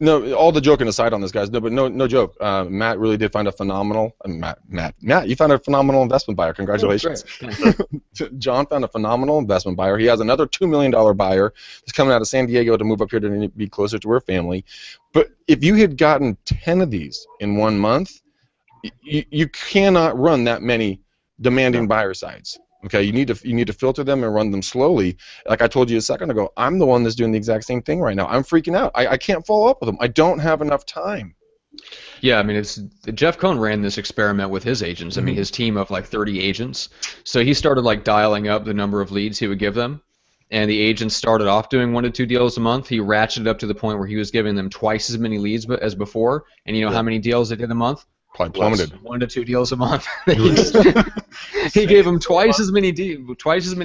No, all the joking aside on this, guys. No, but no joke. Matt really did find a phenomenal. Matt, you found a phenomenal investment buyer. Congratulations. Oh, John found a phenomenal investment buyer. He has another $2 million buyer that's coming out of San Diego to move up here to be closer to her family. But if you had gotten 10 of these in 1 month, you cannot run that many demanding buyer sides. Okay, you need to filter them and run them slowly. Like I told you a second ago, I'm the one that's doing the exact same thing right now. I'm freaking out. I can't follow up with them. I don't have enough time. Yeah, I mean, Jeff Cohn ran this experiment with his agents. I mean, his team of like 30 agents. So he started like dialing up the number of leads he would give them, and the agents started off doing 1 to 2 deals a month. He ratcheted up to the point where he was giving them twice as many leads as before. And you know how many deals they did a month? Probably plummeted. 1 to 2 deals a month. He gave them twice as many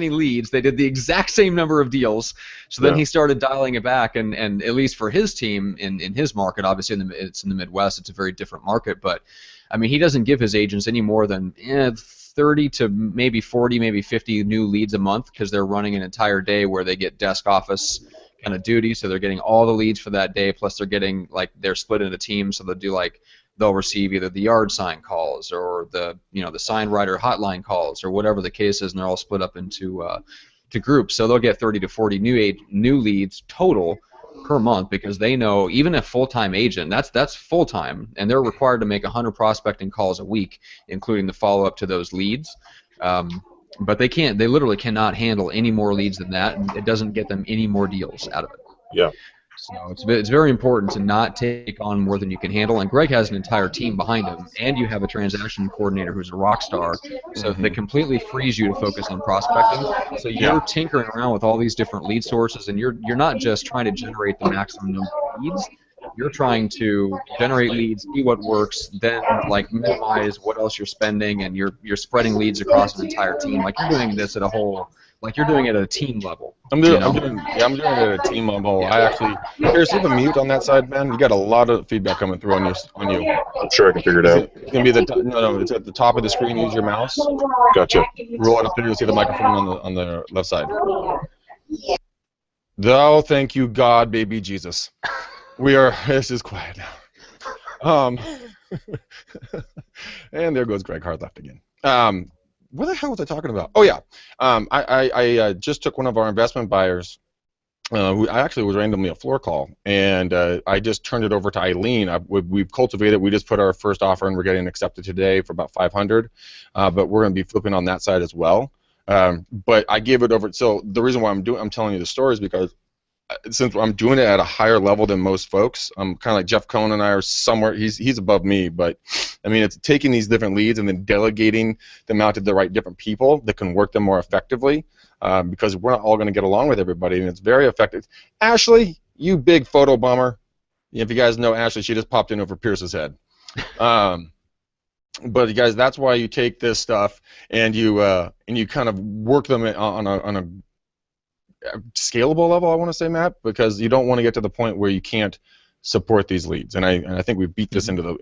leads. They did the exact same number of deals. So then he started dialing it back, and at least for his team in his market, obviously it's in the Midwest, it's a very different market. But I mean, he doesn't give his agents any more than 30 to maybe 40, maybe 50 new leads a month, because they're running an entire day where they get desk office kind of duty. So they're getting all the leads for that day, plus they're split into teams. So they'll receive either the yard sign calls or the sign writer hotline calls or whatever the case is, and they're all split up into groups. So they'll get 30 to 40 new leads total per month, because they know even a full-time agent, that's full-time, and they're required to make 100 prospecting calls a week, including the follow-up to those leads. But they literally cannot handle any more leads than that, and it doesn't get them any more deals out of it. Yeah. So it's very important to not take on more than you can handle. And Greg has an entire team behind him, and you have a transaction coordinator who's a rock star. So they completely frees you to focus on prospecting. So you're tinkering around with all these different lead sources, and you're not just trying to generate the maximum number of leads. You're trying to generate leads, see what works, then like minimize what else you're spending, and you're spreading leads across an entire team. Like you're doing this at a whole, like you're doing it at a team level. I'm doing it at a team level. I actually, Pierce, you have a mute on that side, man. You got a lot of feedback coming through on you. I'm sure I can figure it out. It's gonna be no, it's at the top of the screen. Use your mouse. Gotcha. Roll it up there. You'll see the microphone on the left side. Thou thank you, God, baby Jesus. This is quiet now. And there goes Greg Hard left again. What the hell was I talking about? Oh yeah, I just took one of our investment buyers. Who I actually was randomly a floor call, and I just turned it over to Eileen. We've cultivated. We just put our first offer in. We're getting accepted today for about 500, but we're going to be flipping on that side as well. But I gave it over. So the reason why I'm telling you the story is because since I'm doing it at a higher level than most folks, I'm kind of like Jeff Cohn and I are somewhere. He's above me, but I mean it's taking these different leads and then delegating them out to the right different people that can work them more effectively. Because we're not all going to get along with everybody, and it's very effective. Ashley, you big photo bomber. If you guys know Ashley, she just popped in over Pierce's head. But you guys, that's why you take this stuff and you kind of work them on a scalable level. I want to say, Matt, because you don't want to get to the point where you can't support these leads. And I think we've beat this into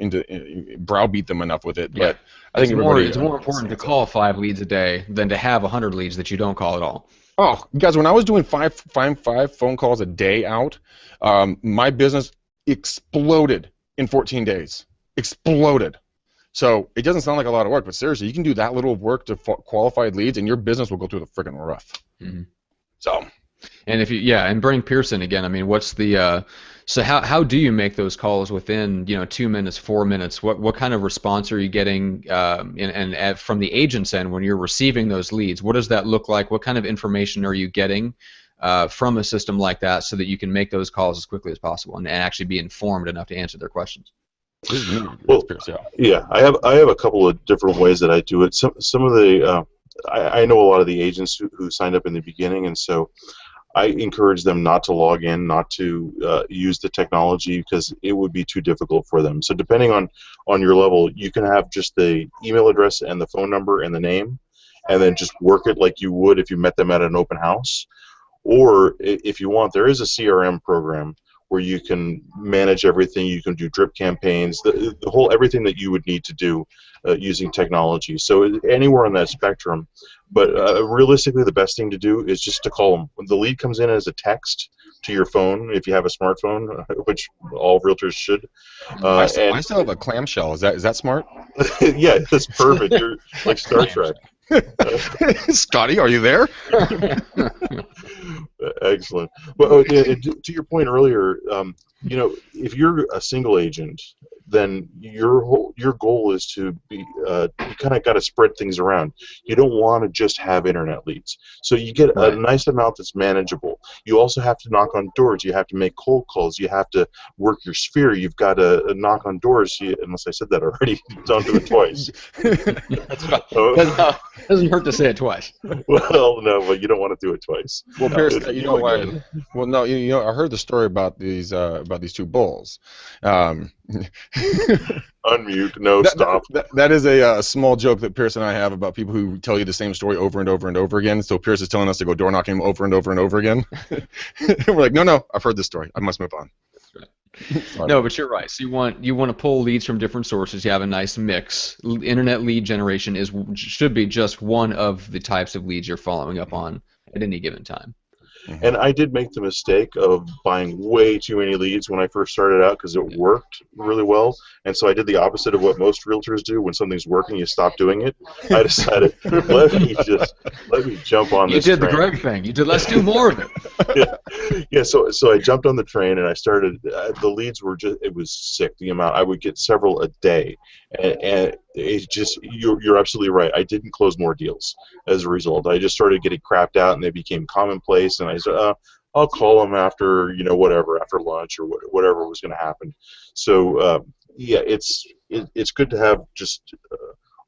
browbeat them enough with it. But I think it's more important to call 5 leads a day than to have 100 leads that you don't call at all. Oh, guys, when I was doing five phone calls a day out, my business exploded in 14 days. Exploded. So it doesn't sound like a lot of work, but seriously, you can do that little work to qualified leads, and your business will go through the friggin' roof. Mm-hmm. So. And and bring Pearson again. I mean, what's the so how do you make those calls within 2 minutes, 4 minutes? What kind of response are you getting and from the agent's end when you're receiving those leads? What does that look like? What kind of information are you getting from a system like that so that you can make those calls as quickly as possible and actually be informed enough to answer their questions? Well, yeah, I have a couple of different ways that I do it. Some of the I know a lot of the agents who signed up in the beginning, and so I encourage them not to log in, not to use the technology because it would be too difficult for them. So depending on your level, you can have just the email address and the phone number and the name, and then just work it like you would if you met them at an open house. Or if you want, there is a CRM program where you can manage everything. You can do drip campaigns, the whole everything that you would need to do using technology. So anywhere on that spectrum. But realistically, the best thing to do is just to call them. When the lead comes in as a text to your phone, if you have a smartphone, which all realtors should. I still have a clamshell. Is that smart? Yeah, that's perfect. You're like Star Trek. Scotty, are you there? Excellent. Well, to your point earlier, if you're a single agent, then your goal is to be you kind of got to spread things around. You don't want to just have internet leads, so you get a nice amount that's manageable. You also have to knock on doors. You have to make cold calls. You have to work your sphere. You've got to knock on doors. Unless I said that already, don't do it twice. Doesn't hurt to say it twice. Well, no, but you don't want to do it twice. Well, Pierce, you know why? Well, no, I heard the story about these 2 bulls. Unmute. No, stop. That is a small joke that Pierce and I have about people who tell you the same story over and over and over again. So Pierce is telling us to go door knocking over and over and over again. We're like, no, I've heard this story. I must move on. No, but you're right. So you want to pull leads from different sources. You have a nice mix. Internet lead generation should be just one of the types of leads you're following up on at any given time. And I did make the mistake of buying way too many leads when I first started out because it worked really well. And so I did the opposite of what most realtors do. When something's working, you stop doing it. I decided, let me jump on this train. You did the Greg thing. You did, let's do more of it. Yeah, so I jumped on the train and I started, the leads were just, it was sick, the amount. I would get several a day. And it's just, you're absolutely right. I didn't close more deals as a result. I just started getting crapped out and they became commonplace. And I said, I'll call them after, whatever, after lunch or whatever was going to happen. So, yeah, it's good to have just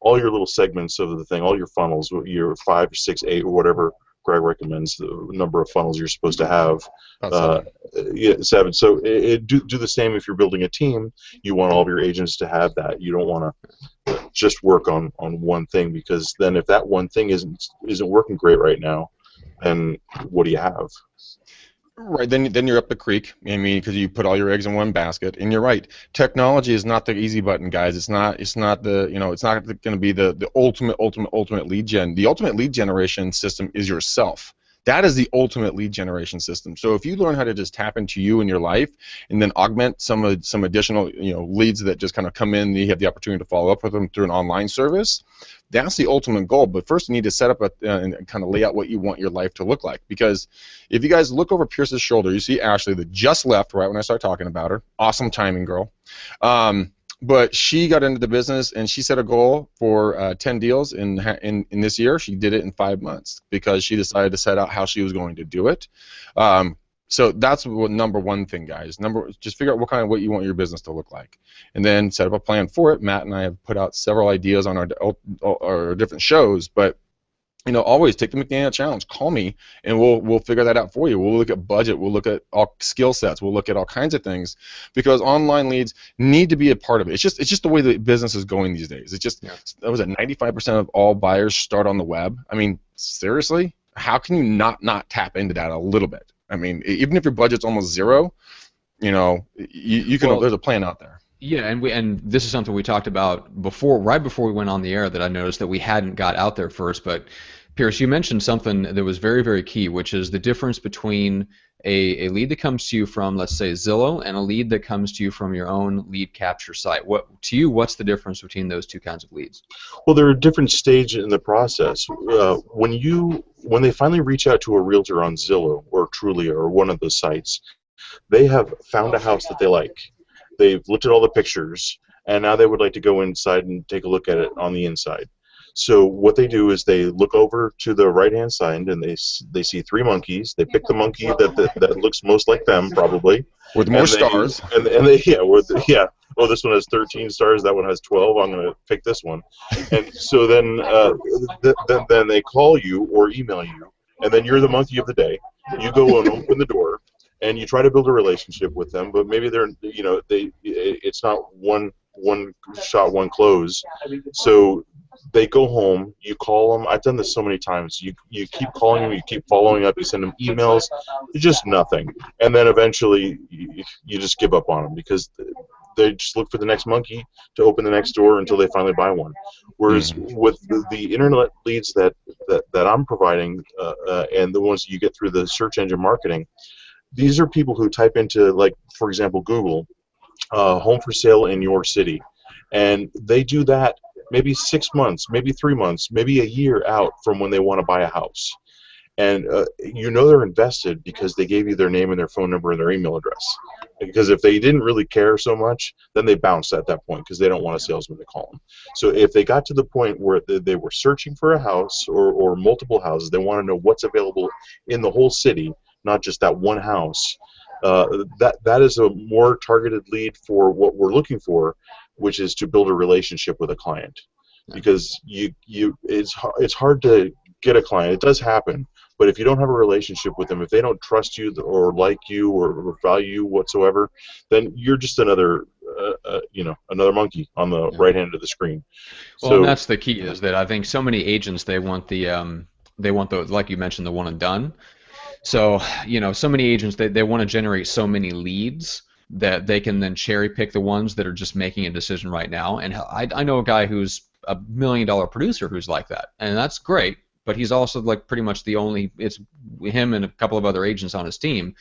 all your little segments of the thing, all your funnels, your 5, 6, 8, or whatever Greg recommends the number of funnels you're supposed to have. About 7. Yeah, 7. So do the same if you're building a team. You want all of your agents to have that. You don't want to just work on one thing, because then if that one thing isn't working great right now, then what do you have? Right, then you're up the creek. I mean, because you put all your eggs in one basket. And you're right. Technology is not the easy button, guys. It's not the it's not going to be the ultimate lead gen. The ultimate lead generation system is yourself. That is the ultimate lead generation system. So if you learn how to just tap into you and your life, and then augment some additional leads that just kind of come in, and you have the opportunity to follow up with them through an online service, that's the ultimate goal. But first, you need to set up and kind of lay out what you want your life to look like. Because if you guys look over Pierce's shoulder, you see Ashley that just left right when I started talking about her. Awesome timing, girl. But she got into the business, and she set a goal for 10 deals in this year. She did it in 5 months because she decided to set out how she was going to do it. So that's number one thing, guys. Just figure out what you want your business to look like, and then set up a plan for it. Matt and I have put out several ideas on our different shows, but always take the McDaniel challenge. Call me, and we'll figure that out for you. We'll look at budget. We'll look at all skill sets. We'll look at all kinds of things, because online leads need to be a part of it. It's just the way the business is going these days. It's just that was at 95% of all buyers start on the web. I mean, seriously, how can you not tap into that a little bit? I mean, even if your budget's almost zero, you can. Well, there's a plan out there. Yeah, and this is something we talked about right before we went on the air, that I noticed that we hadn't got out there first. But Pierce, you mentioned something that was very, very key, which is the difference between a lead that comes to you from, let's say, Zillow, and a lead that comes to you from your own lead capture site. What's the difference between those two kinds of leads? Well, there are different stages in the process. When they finally reach out to a realtor on Zillow or Trulia or one of the sites, they have found a house that they like. They've looked at all the pictures, and now they would like to go inside and take a look at it on the inside. So what they do is they look over to the right-hand side, and they see 3 monkeys. They pick the monkey that looks most like them, probably. With more stars. Oh, this one has 13 stars. That one has 12. I'm going to pick this one. And so then they call you or email you, and then you're the monkey of the day. You go and open the door, and you try to build a relationship with them, but maybe it's not one shot, one close. So they go home, you call them. I've done this so many times. You keep calling them, you keep following up, you send them emails, just nothing. And then eventually you just give up on them, because they just look for the next monkey to open the next door until they finally buy one. Whereas with the internet leads that I'm providing, and the ones you get through the search engine marketing, these are people who type into, like, for example, Google, home for sale in your city. And they do that maybe 6 months, maybe 3 months, maybe a year out from when they want to buy a house. And they're invested because they gave you their name and their phone number and their email address. Because if they didn't really care so much, then they bounce at that point, because they don't want a salesman to call them. So if they got to the point where they were searching for a house or multiple houses, they want to know what's available in the whole city, not just that one house. That is a more targeted lead for what we're looking for, which is to build a relationship with a client. Because it's hard to get a client. It does happen, but if you don't have a relationship with them, if they don't trust you or like you or value you whatsoever, then you're just another monkey on the right hand of the screen. Well, and that's the key, is that I think so many agents, they want the like you mentioned, the one and done. So so many agents, they want to generate so many leads that they can then cherry pick the ones that are just making a decision right now. And I know a guy who's a $1 million producer who's like that, and that's great. But he's also like pretty much it's him and a couple of other agents on his team.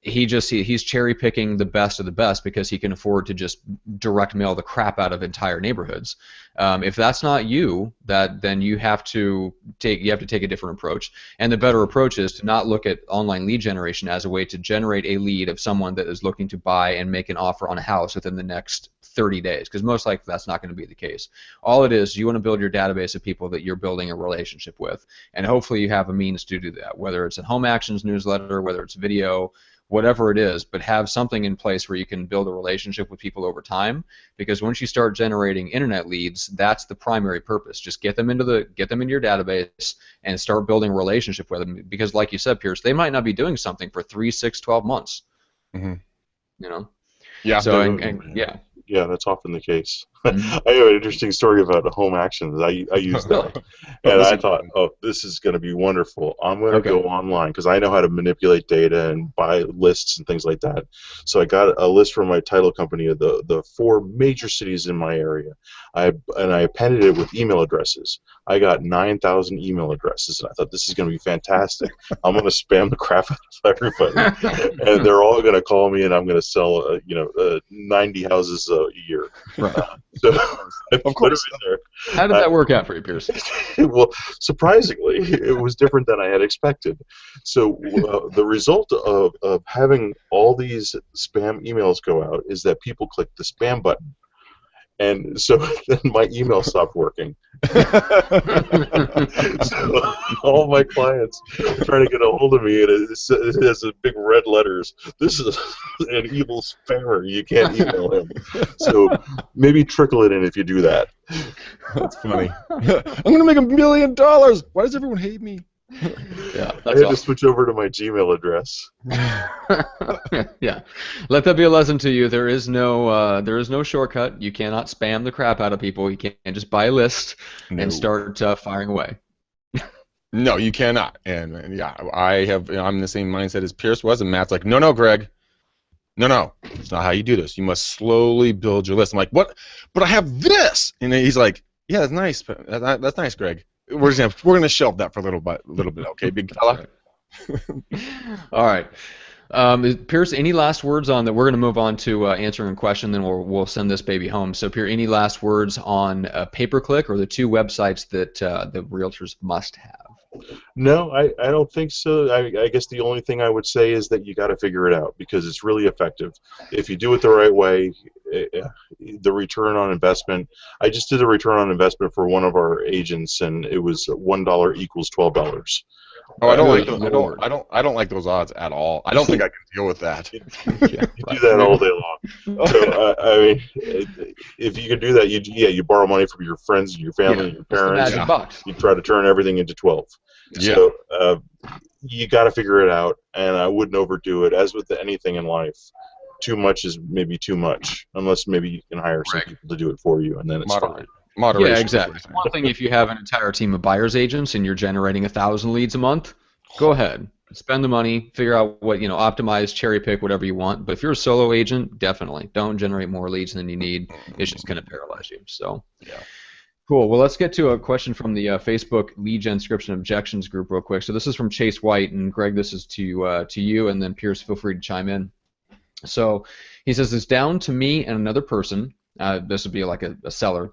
He's cherry picking the best of the best because he can afford to just direct mail the crap out of entire neighborhoods. If that's not you, then you have to take a different approach. And the better approach is to not look at online lead generation as a way to generate a lead of someone that is looking to buy and make an offer on a house within the next 30 days, because most likely that's not going to be the case. All it is, you want to build your database of people that you're building a relationship with, and hopefully you have a means to do that, whether it's a Home Actions newsletter, whether it's video, whatever it is, but have something in place where you can build a relationship with people over time. Because once you start generating internet leads, that's the primary purpose. Just get them into your database and start building a relationship with them. Because like you said, Pierce, they might not be doing something for 3, 6, 12 months. Mm-hmm. You know. Yeah. So yeah. Yeah, that's often the case. Mm-hmm. I have an interesting story about home actions. I use that, and I thought, oh, this is going to be wonderful. I'm going to go online because I know how to manipulate data and buy lists and things like that. So I got a list from my title company of the 4 major cities in my area. I appended it with email addresses. I got 9,000 email addresses, and I thought this is going to be fantastic. I'm going to spam the crap out of everybody, and they're all going to call me, and I'm going to sell 90 houses a year. Right. So of course. How did that work out for you, Pierce? Well, surprisingly, it was different than I had expected. So the result of having all these spam emails go out is that people click the spam button. And so then my email stopped working. So all my clients trying to get a hold of me, and it has big red letters. This is an evil spammer. You can't email him. So maybe trickle it in if you do that. That's funny. I'm going to make $1 million. Why does everyone hate me? Yeah, I had to switch over to my Gmail address. Yeah, let that be a lesson to you. There is no shortcut. You cannot spam the crap out of people. You can't just buy a list and start firing away. No, you cannot. And yeah, I'm in the same mindset as Pierce was, and Matt's like, no, Greg. No, it's not how you do this. You must slowly build your list. I'm like, what? But I have this, and he's like, yeah, that's nice. That's nice, Greg. We're gonna shelve that for a little bit, okay, big fella. All right, Pierce. Any last words on that? We're gonna move on to answering a question, then we'll send this baby home. So, Pierce, any last words on pay-per-click or the 2 websites that the realtors must have? No, I don't think so. I guess the only thing I would say is that you got to figure it out because it's really effective. If you do it the right way, the return on investment. I just did a return on investment for one of our agents, and it was $1 equals $12. Oh, I don't like those. I don't like those odds at all. I don't think I can deal with that. You do that all day long. So I mean, if you can do that, you borrow money from your friends and your family and your parents. Magic bucks. You try to turn everything into 12. Yeah. So you got to figure it out, and I wouldn't overdo it. As with anything in life, too much is maybe too much, unless maybe you can hire some people to do it for you, and then it's fine. Moderation. Yeah, exactly. One thing, if you have an entire team of buyer's agents and you're generating 1,000 leads a month, go ahead, spend the money, figure out what optimize, cherry pick, whatever you want. But if you're a solo agent, definitely don't generate more leads than you need. It's just going to paralyze you. So, yeah. Cool. Well, let's get to a question from the Facebook lead gen scripts and objections group real quick. So this is from Chase White, and Greg, this is to you, and then Pierce, feel free to chime in. So he says, it's down to me and another person. This would be like a seller.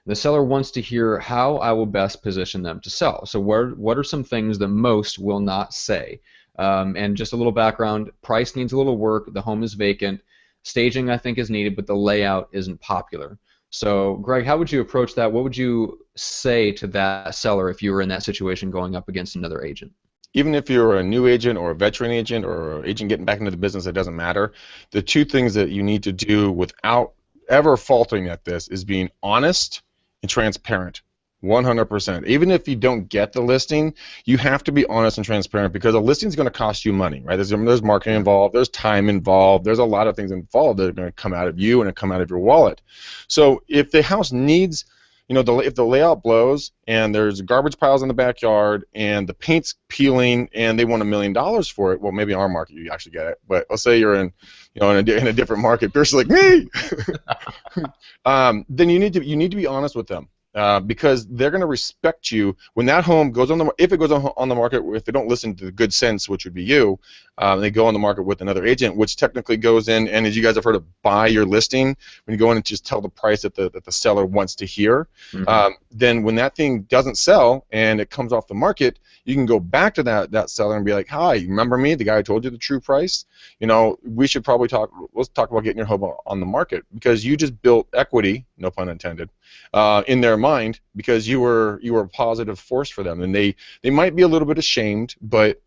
The seller wants to hear how I will best position them to sell. So what are some things that most will not say? And just a little background, price needs a little work, the home is vacant, staging I think is needed, but the layout isn't popular. So Greg, how would you approach that? What would you say to that seller if you were in that situation going up against another agent? Even if you're a new agent or a veteran agent or an agent getting back into the business, it doesn't matter. The 2 things that you need to do without ever faltering at this is being honest and transparent, 100%. Even if you don't get the listing, you have to be honest and transparent because a listing is going to cost you money, right? There's marketing involved, there's time involved, there's a lot of things involved that are going to come out of you and come out of your wallet. So if the house needs, if the layout blows and there's garbage piles in the backyard and the paint's peeling and they want $1 million for it, well, maybe in our market you actually get it, but let's say you're in a different market, Pierce is like me. Then you need to be honest with them. Because they're going to respect you when that home goes on the if it goes on the market, if they don't listen to the good sense, which would be you, they go on the market with another agent, which technically goes in, and as you guys have heard of buy your listing, when you go in and just tell the price that the seller wants to hear, then when that thing doesn't sell and it comes off the market, you can go back to that seller and be like, hi, you remember me, the guy who told you the true price? We should probably let's talk about getting your home on the market because you just built equity, no pun intended, in their mind because you were a positive force for them, and they might be a little bit ashamed, but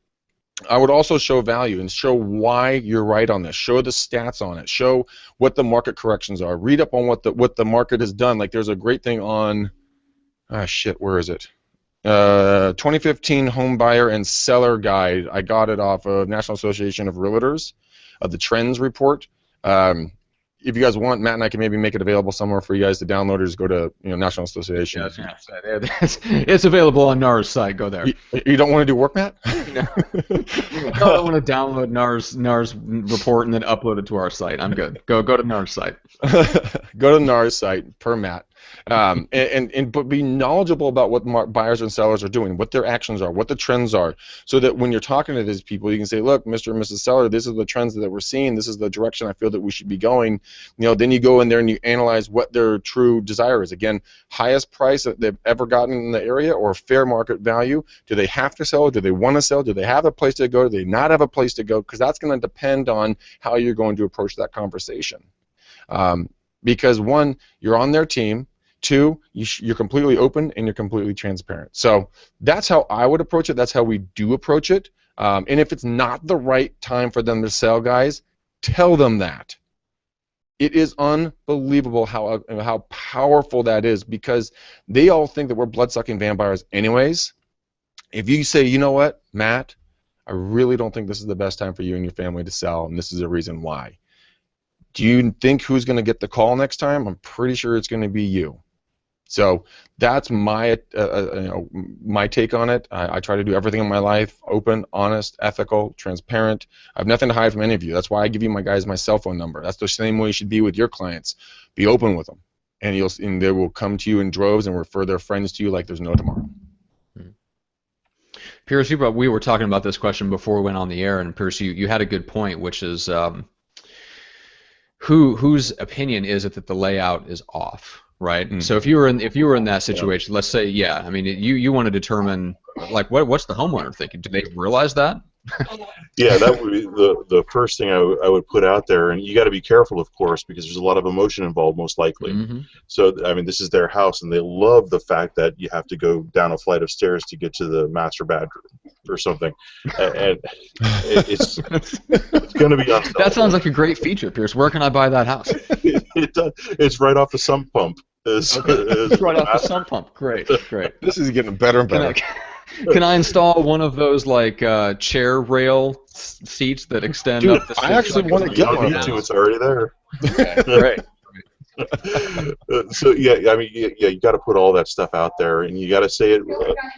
I would also show value and show why you're right on this. Show the stats on it. Show what the market corrections are. Read up on what the market has done. Like there's a great thing on, where is it? 2015 Home Buyer and Seller Guide. I got it off of National Association of Realtors, the Trends Report. If you guys want, Matt and I can maybe make it available somewhere for you guys to download, or just go to National Association. Yeah, it's available on NAR's site. Go there. You don't want to do work, Matt? No. I don't want to download NAR's report and then upload it to our site. I'm good. Go to NAR's site. Go to NAR's site per Matt. But be knowledgeable about what buyers and sellers are doing, what their actions are, what the trends are, so that when you're talking to these people, you can say, look, Mr. and Mrs. Seller, this is the trends that we're seeing, this is the direction I feel that we should be going. Then you go in there and you analyze what their true desire is. Again, highest price that they've ever gotten in the area, or fair market value. Do they have to sell? Do they want to sell? Do they have a place to go? Do they not have a place to go? Because that's going to depend on how you're going to approach that conversation. Because one, you're on their team. Two, you're completely open and you're completely transparent. So that's how I would approach it. That's how we do approach it. And if it's not the right time for them to sell, guys, tell them that. It is unbelievable how powerful that is, because they all think that we're blood-sucking vampires anyways. If you say, you know what, Matt, I really don't think this is the best time for you and your family to sell, and this is the reason why. Do you think who's going to get the call next time? I'm pretty sure it's going to be you. So that's my my take on it. I try to do everything in my life open, honest, ethical, transparent. I have nothing to hide from any of you. That's why I give you my cell phone number. That's the same way you should be with your clients. Be open with them, and they will come to you in droves and refer their friends to you like there's no tomorrow. Pierce, we were talking about this question before we went on the air, and Pierce, you had a good point, which is whose opinion is it that the layout is off? Right. Mm-hmm. So if you were in that situation, let's say, I mean, you want to determine, like, what's the homeowner thinking? Do they realize that? Yeah, that would be the first thing I would put out there, and you got to be careful, of course, because there's a lot of emotion involved, most likely. Mm-hmm. So I mean, this is their house, and they love the fact that you have to go down a flight of stairs to get to the master bedroom or something, and it's going to be unselfish. That sounds like a great feature, Pierce. Where can I buy that house? It's right off the sump pump. It's right off the sump pump. Great. This is getting better and better. Can I install one of those like chair rail seats that extend Dude, up the seat? I actually want to get one. It's already there. Okay, great. So I mean, you got to put all that stuff out there, and you got to say it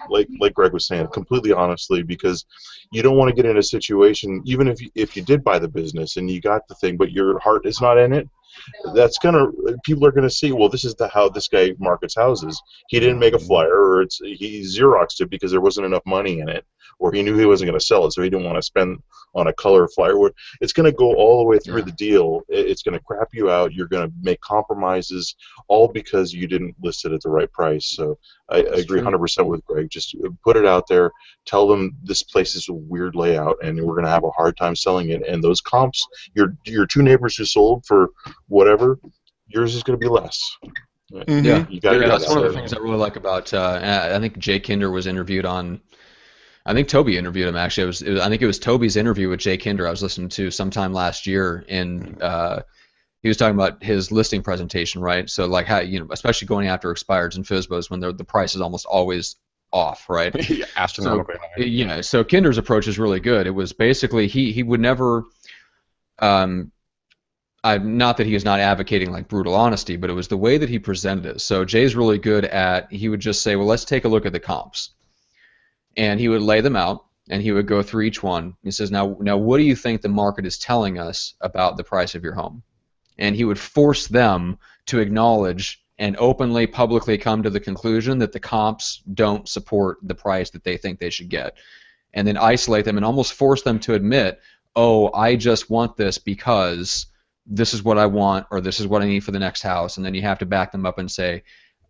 like Greg was saying, completely honestly, because you don't want to get in a situation, even if you did buy the business and you got the thing, but your heart is not in it. People are gonna see, well, this is how this guy markets houses. He didn't make a flyer, or he Xeroxed it because there wasn't enough money in it, or he knew he wasn't going to sell it, so he didn't want to spend on a color flyer. It's going to go all the way through the deal. It's going to crap you out. You're going to make compromises, all because you didn't list it at the right price. So I agree 100% with Greg. Just put it out there. Tell them this place is a weird layout, and we're going to have a hard time selling it. And those comps, your two neighbors who sold for whatever, yours is going to be less. Mm-hmm. Yeah, that's one of the things I really like about. I think Jay Kinder was interviewed on. I think Toby interviewed him actually. I think it was Toby's interview with Jay Kinder I was listening to sometime last year, and he was talking about his listing presentation, right? So like how especially going after expireds and FSBOs when the price is almost always off, right? Astronomically high. So Kinder's approach is really good. It was basically he would never. Not that he was not advocating like brutal honesty, but it was the way that he presented it. So Jay's really good at, he would just say, well, let's take a look at the comps. And he would lay them out, and he would go through each one. He says, now what do you think the market is telling us about the price of your home? And he would force them to acknowledge and openly, publicly come to the conclusion that the comps don't support the price that they think they should get. And then isolate them and almost force them to admit, oh, I just want this because this is what I want, or this is what I need for the next house. And then you have to back them up and say,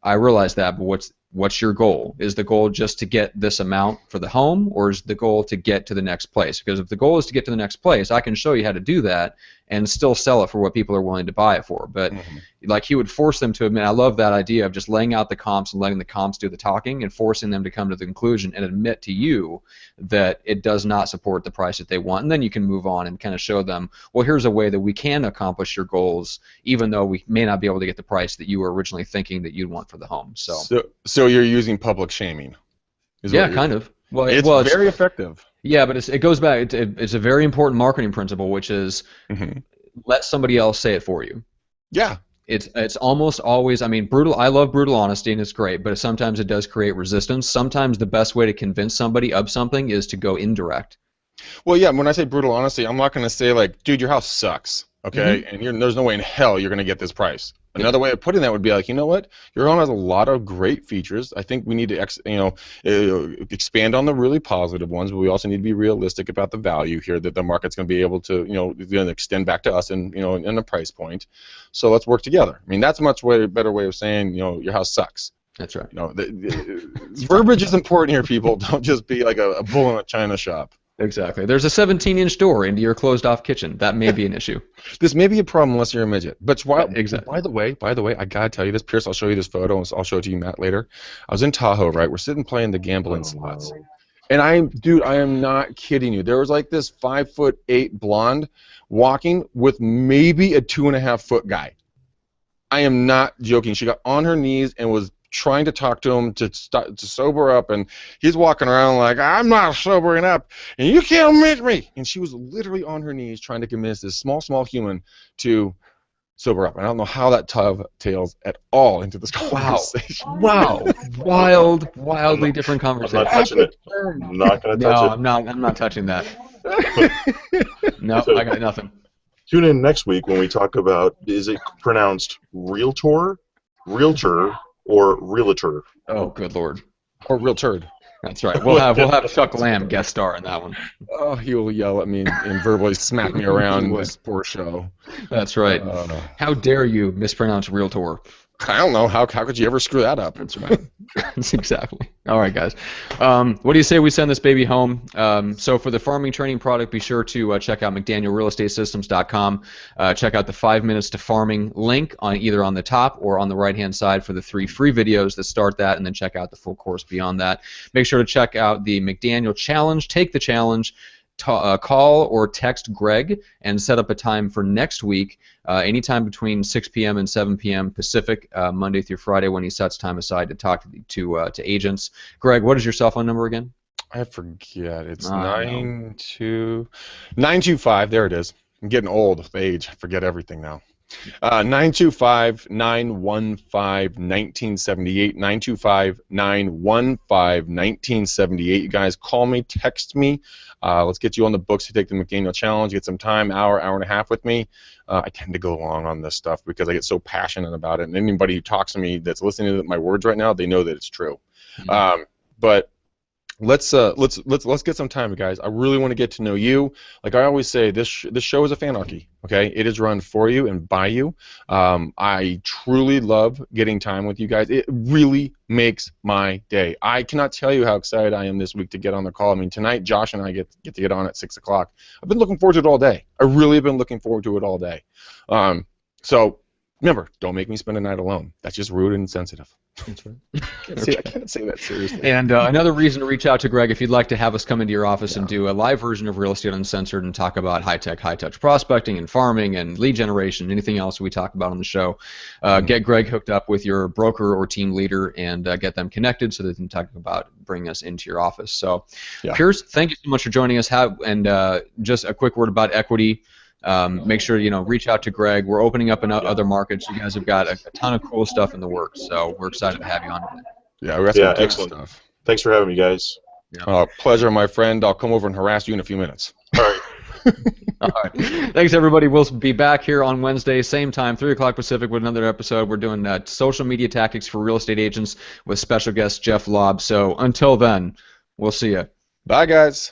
I realize that, but what's your goal? Is the goal just to get this amount for the home, or is the goal to get to the next place? Because if the goal is to get to the next place, I can show you how to do that, and still sell it for what people are willing to buy it for. But like, he would force them to admit, I love that idea of just laying out the comps and letting the comps do the talking and forcing them to come to the conclusion and admit to you that it does not support the price that they want. And then you can move on and kind of show them, well, here's a way that we can accomplish your goals, even though we may not be able to get the price that you were originally thinking that you'd want for the home. So you're using public shaming. Yeah, kind of. Well, it's very effective. Yeah, but it goes back. It's a very important marketing principle, which is let somebody else say it for you. Yeah. It's almost always. I mean, brutal. I love brutal honesty, and it's great. But sometimes it does create resistance. Sometimes the best way to convince somebody of something is to go indirect. Well, yeah. When I say brutal honesty, I'm not going to say like, dude, your house sucks. Okay, and there's no way in hell you're going to get this price. Another way of putting that would be like, you know what? Your home has a lot of great features. I think we need to, expand on the really positive ones, but we also need to be realistic about the value here that the market's going to be able to, going to extend back to us and, in the price point. So let's work together. I mean, that's a much better way of saying, your house sucks. That's right. Verbiage is important here, people. Don't just be like a bull in a china shop. Exactly. There's a 17-inch door into your closed-off kitchen. That may be an issue. This may be a problem unless you're a midget. But exactly. By the way, I gotta tell you this, Pierce. I'll show you this photo, and I'll show it to you, Matt, later. I was in Tahoe, right? We're sitting playing the gambling slots, and I am not kidding you. There was like this 5'8" blonde walking with maybe a 2.5-foot guy. I am not joking. She got on her knees and was trying to talk to him to sober up, and he's walking around like, I'm not sobering up, and you can't meet me. And she was literally on her knees trying to convince this small human to sober up. And I don't know how that tails at all into this conversation. Wow. Wildly different conversation. I'm not touching it. I'm not going to touch it. No, I'm not touching that. No, I got nothing. Tune in next week when we talk about, is it pronounced realtor, or realtor? Oh, good Lord. Or real turd. That's right. We'll have Chuck Lamb guest star in that one. Oh, he will yell at me and verbally smack me around in this poor show. That's right. How dare you mispronounce realtor? I don't know. How could you ever screw that up? That's right. That's exactly. All right, guys. What do you say we send this baby home? So for the farming training product, be sure to check out McDanielRealEstateSystems.com. Check out the 5 Minutes to Farming link either on the top or on the right-hand side for the 3 free videos that start that, and then check out the full course beyond that. Make sure to check out the McDaniel Challenge. Take the challenge. Call or text Greg and set up a time for next week, anytime between 6 p.m. and 7 p.m. Pacific, Monday through Friday, when he sets time aside to talk to agents. Greg, what is your cell phone number again? I forget. It's 925. There it is. I'm getting old with age. I forget everything now. 925-915-1978. 925-915-1978. You guys call me, text me. Let's get you on the books to take the McDaniel Challenge. Get some time, hour and a half with me. I tend to go long on this stuff because I get so passionate about it. And anybody who talks to me that's listening to my words right now, they know that it's true. But let's get some time, guys. I really want to get to know you. Like I always say, this show is a fanarchy. Okay, it is run for you and by you. I truly love getting time with you guys. It really makes my day. I cannot tell you how excited I am this week to get on the call. I mean, tonight Josh and I get to get on at 6 o'clock. I've been looking forward to it all day. I really have been looking forward to it all day. So remember, don't make me spend a night alone. That's just rude and insensitive. That's right. I can't say that seriously. And another reason to reach out to Greg if you'd like to have us come into your office and do a live version of Real Estate Uncensored and talk about high-tech, high-touch prospecting and farming and lead generation, anything else we talk about on the show. Get Greg hooked up with your broker or team leader and get them connected so they can talk about bringing us into your office. So, Pierce, thank you so much for joining us. Just a quick word about equity. Make sure reach out to Greg. We're opening up in other markets. You guys have got a ton of cool stuff in the works, so we're excited to have you on today. Yeah, we got some excellent stuff. Thanks for having me, guys. Pleasure, my friend. I'll come over and harass you in a few minutes. All right. All right. Thanks, everybody. We'll be back here on Wednesday, same time, 3 o'clock Pacific, with another episode. We're doing social media tactics for real estate agents with special guest Jeff Lobb. So until then, we'll see you. Bye, guys.